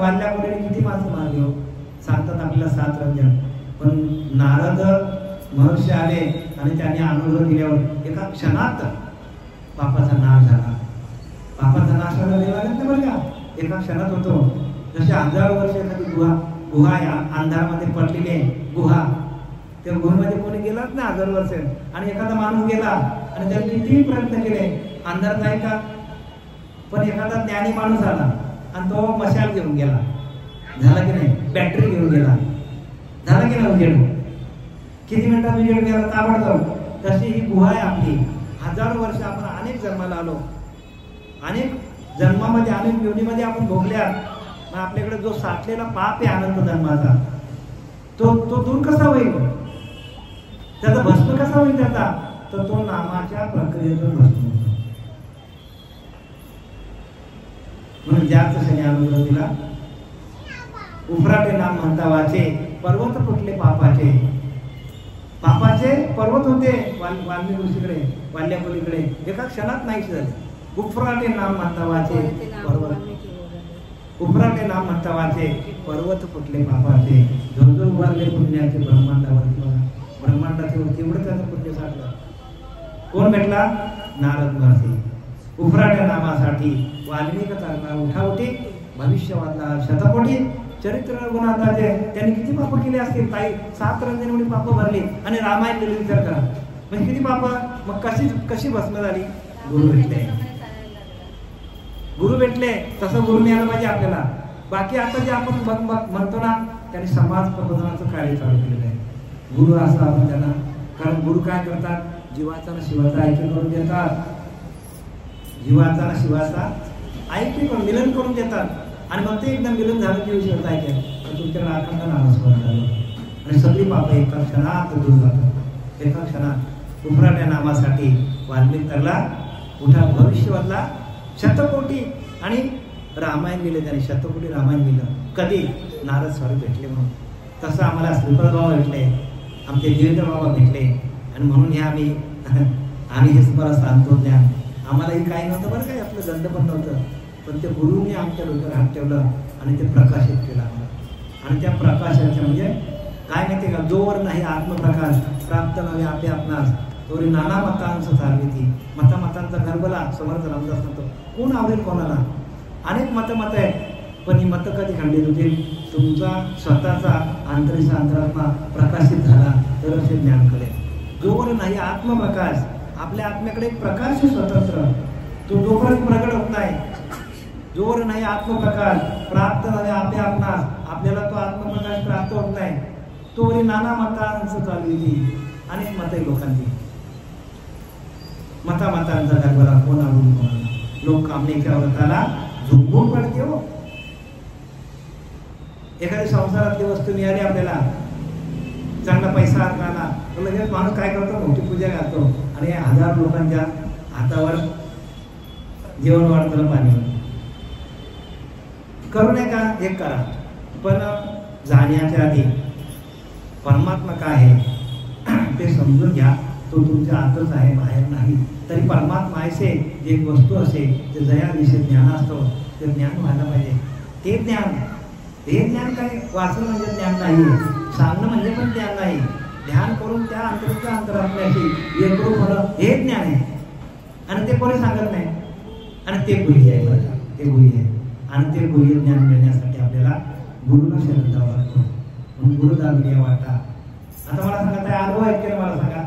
S1: वाल्ल्यापुढे किती माणसं मारली हो? सांगतात आपल्याला 7 रंजन. पण नारद महर्षी आले आणि त्यांनी अनुभव दिल्यावर एका क्षणात पापाचा नाश झाला. पापाचा नाश झाला नाही बरं का, एका क्षणात होतो. जसे 1000 वर्ष एखादी गुहा या अंधारामध्ये पडलेली आहे गुहा, त्या गुहेमध्ये कोणी गेलाच नाही 1000 वर्ष. आणि एखादा माणूस गेला आणि त्याने कितीही प्रयत्न केले, अंधार जाईल का? पण एखादा ज्ञानी माणूस आला आणि तो मशाल घेऊन गेला, झाला की नाही? बॅटरी घेऊन गेला, झाला की नाही उजेड? किती मिनिटात उजेड गेला? ताबडतोब. तशी ही गुहा आहे आपली. 1000 वर्ष आपण अनेक जन्माला आलो, अनेक जन्मामध्ये अनेक योनीमध्ये आपण भोगल्या. मग आपल्याकडे जो साठलेला पाप आहे आनंद जन्माचा, तो दूर कसा होईल? त्याचा भस्म कसा होईल त्याचा? तर तो नामाच्या प्रक्रियेतून भस्म होतो. म्हणून ज्याच क्षणी अनुग्रह दिला, उफराटे नाम म्हणता वाचे, पर्वत फुटले पापाचे. पापाचे पर्वत होते वाल्मिकी ऋषीकडे, वाल्यापलीकडे, एका क्षणात नाहीच झाले. उफराटे नाम म्हणता वाचे पर्वत, उफराटे नाम म्हणता वाचे पर्वत फुटले पापाचे. झुळझुळ उभारले पुण्याचे ब्रह्मांडावरती. ब्रह्मांडाचे वरती एवढं त्याचं पुण्य साठलं. कोण भेटला? नारद महर्षी. उफराट्या नामासाठी वाल्मिकी चालणार उठाउठी, भविष्यवादला शतकोटी, चरित्र गुणांचे त्यांनी किती पाप केले असतील? ताई 7 रंजन एवढी पाप भरली आणि रामायण लिहिलं. विचार करा म्हणजे किती पाप. मग कशी भस्म झाली? गुरु भेटले. गुरु भेटले तसं गुरु मिळालं पाहिजे आपल्याला. बाकी आता जे आपण म्हणतो ना, त्यांनी समाज प्रबोधनाचं कार्य चालू केलेलं आहे. गुरु असं आपण त्यांना, कारण गुरु काय करतात? जीवाचा ना शिवाचा ऐक्य करून देतात. जीवाचा ना शिवाचा ऐक्य करून मिलन करून देतात. आणि मग ते एकदम मिलन झालं की शिवाचा ऐक्य तुमच्याकडे अखंड नामस्मरण झालं आणि सगळी पापं एका क्षणात दूर जातात. एका क्षणात उफराट्या नामासाठी वाल्मिक तरला उठा, भविष्यवादला शतकोटी आणि रामायण लिहिलं. त्यांनी शतकोटी रामायण लिहिलं. कधी? नारद स्वामी भेटले म्हणून. तसं आम्हाला श्रीपाद बाबा भेटले, आमचे देवेंद्र बाबा भेटले. आणि म्हणून हे आम्ही हे तुम्हाला सांगतो ज्ञान. आम्हालाही काही नव्हतं बरं, काय आपलं गंध पण नव्हतं, पण ते गुरुने आमच्या डोक्यावर हात ठेवलं आणि ते प्रकाशित केलं आम्हाला. आणि त्या प्रकाशाच्या म्हणजे काय माहिती का, जोवर नाही आत्मप्रकाश प्राप्त नव्हे आपे आपणास तोरी नाना मतांचं चालविती. मतांचा गर्भला समर्थ रामदास म्हणतो, कोण आवडेल कोणाला. अनेक मत आहेत, पण ही मतं कधी खंडित होतील, तुमचा स्वतःचा आंतरिक अंतरात्मा प्रकाशित झाला तरच हे ज्ञान कळेल. जोवर नाही आत्मप्रकाश, आपल्या आत्म्याकडे एक प्रकाश स्वतंत्र, तो जोपर्यंत प्रगट होत नाही, जोवर नाही आत्मप्रकाश प्राप्त नव्हे आपे आपणास, आपल्याला तो आत्मप्रकाश प्राप्त होत नाही, तोवरी नाना मतांचं चालविती. अनेक मत आहे लोकांची, मतांचा गर्भला कोण आवडून कोणाला. लोक कामनेच्या व्रताला झुंबून पडते हो. एखादी संसारातली वस्तू मिळाली आपल्याला, चांगला पैसा आला, तर लगेच माणूस काय करतो, मोठी पूजा घालतो आणि 1000 लोकांच्या हातावर जेवण वाढतं पाणी करू नये का, हे करा. पण जाण्याच्या आधी परमात्मा काय आहे ते समजून घ्या. तो तुमच्या आतच आहे, बाहेर नाही. तरी परमात्मा असे जे वस्तू असे ते जयाविषयी ज्ञान असतं, ते ज्ञान व्हायला पाहिजे. ते ज्ञान काय वाचन म्हणजे ज्ञान नाही, सांगणं म्हणजे पण ज्ञान नाही. ध्यान करून त्या अंतराच्या अंतरात्म्याशी एकरूप होणं हे ज्ञान आहे. आणि ते कोणी सांगत नाही, आणि ते गुह्य आहे. बघा, ते गुह्य आहे. आणि ते गुह्य ज्ञान मिळण्यासाठी आपल्याला गुरुला शरण जावं लागतो. म्हणून गुरुदागिरी वाटा. आता मला सांगा, काय अनुभव आहे की मला सांगा.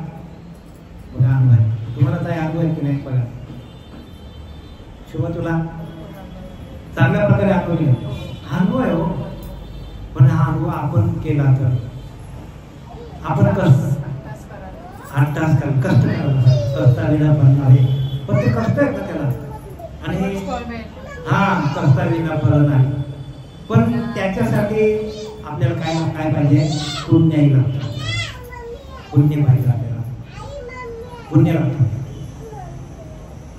S1: बघा अनुभव आहे, तुम्हाला काय अनुभव आहे की नाही बघा. शुभ, तुला चांगल्या प्रकारे अनुभव आहे हो. पण हा अनुभव आपण केला तर आपण 8 तास कष्ट करायला, कष्टाविना फळ आहे. पण ते कष्ट आहे का त्याला, आणि कष्टाविना फळ नाही. पण त्याच्यासाठी आपल्याला काय पाहिजे, पुण्याही लागतं. पुण्य पाहिजे आपल्याला, पुण्य लागतं.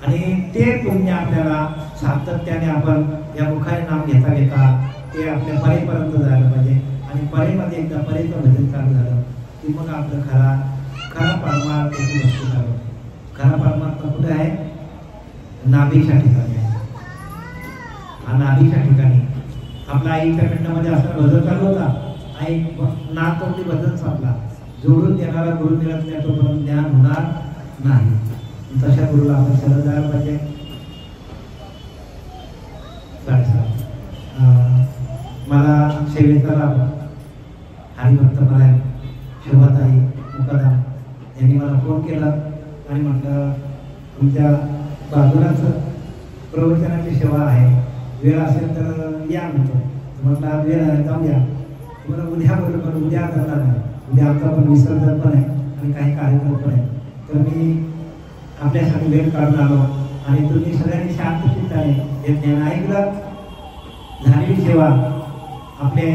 S1: आणि ते पुण्य आपल्याला सातत्याने आपण या मुखाने नाम घेता ते आपल्या परेपर्यंत जायला पाहिजे. आणि परेमध्ये एकदा परेचं भजन चालू झालं की मग आपलं खरा परमात्म्याची वस्तू चालू. खरा परमात्मा कुठे आहे, नाभीच्या ठिकाणी आहे. हा नाभीच्या ठिकाणी आपला आईच्या पिंडामध्ये असं भजन चालू होता. आई नाक तोंडी भजन संपला. जोडून देणारा गुरु मिळत नाही तोपर्यंत ज्ञान होणार नाही. तशा गुरुला आपण शरण जायला पाहिजे. मला सेवेचा लाभ हरिभक्त मला शोभाताई मुकादम यांनी मला फोन केला आणि म्हटलं, तुमच्या बाजूलाच प्रवचनाची सेवा आहे, वेळ असेल तर या म्हणतो. म्हटलं आज वेळ आहे, जाऊन या. तुम्हाला उद्या बरोबर, उद्या करणार नाही, उद्या आमचा पण विसर्जन पण आहे आणि काही कार्यक्रम पण आहे. तर मी आपल्यासाठी वेळ काढून आलो आणि तुम्ही सगळ्यांनी शांत चित्ताने हे ज्ञान ऐकलं. झालेली सेवा आपले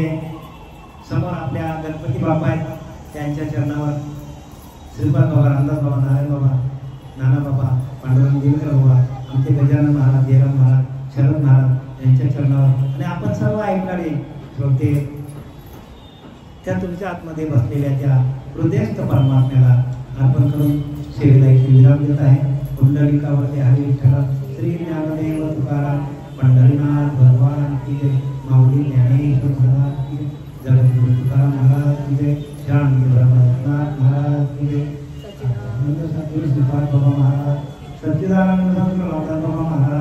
S1: समोर आपल्या गणपती बाबा आहेत, त्यांच्या चरणावर श्रीपाद बाबा, रामदास बाबा, नारायण बाबा, नाना बाबा, पांडुरंग देवकर बाबा, आमचे गजानन महाराज, जयराम महाराज, शरद महाराज यांच्या चरणावर आणि आपण सर्व ऐकणारे श्रोते त्या तुमच्या आतमध्ये बसलेल्या त्या हृदयस्थ परमात्म्याला अर्पण करून सेवेला एक विराम देत आहे. कुंडलिकावरती हरी विठ्ठल श्री ज्ञानदेव तुकाराम पंढरीनाथ भगवान की जय. माऊली ज्ञानेश्वर महाराज की जय. जगद्गुरु तुकाराम महाराज की जय. शांती ब्रह्मनाथ महाराज की जय. सच्चिदानंद सद्गुरु श्रीपाद बाबा महाराज, सच्चिदानंद सद्गुरु रामदास बाबा महाराज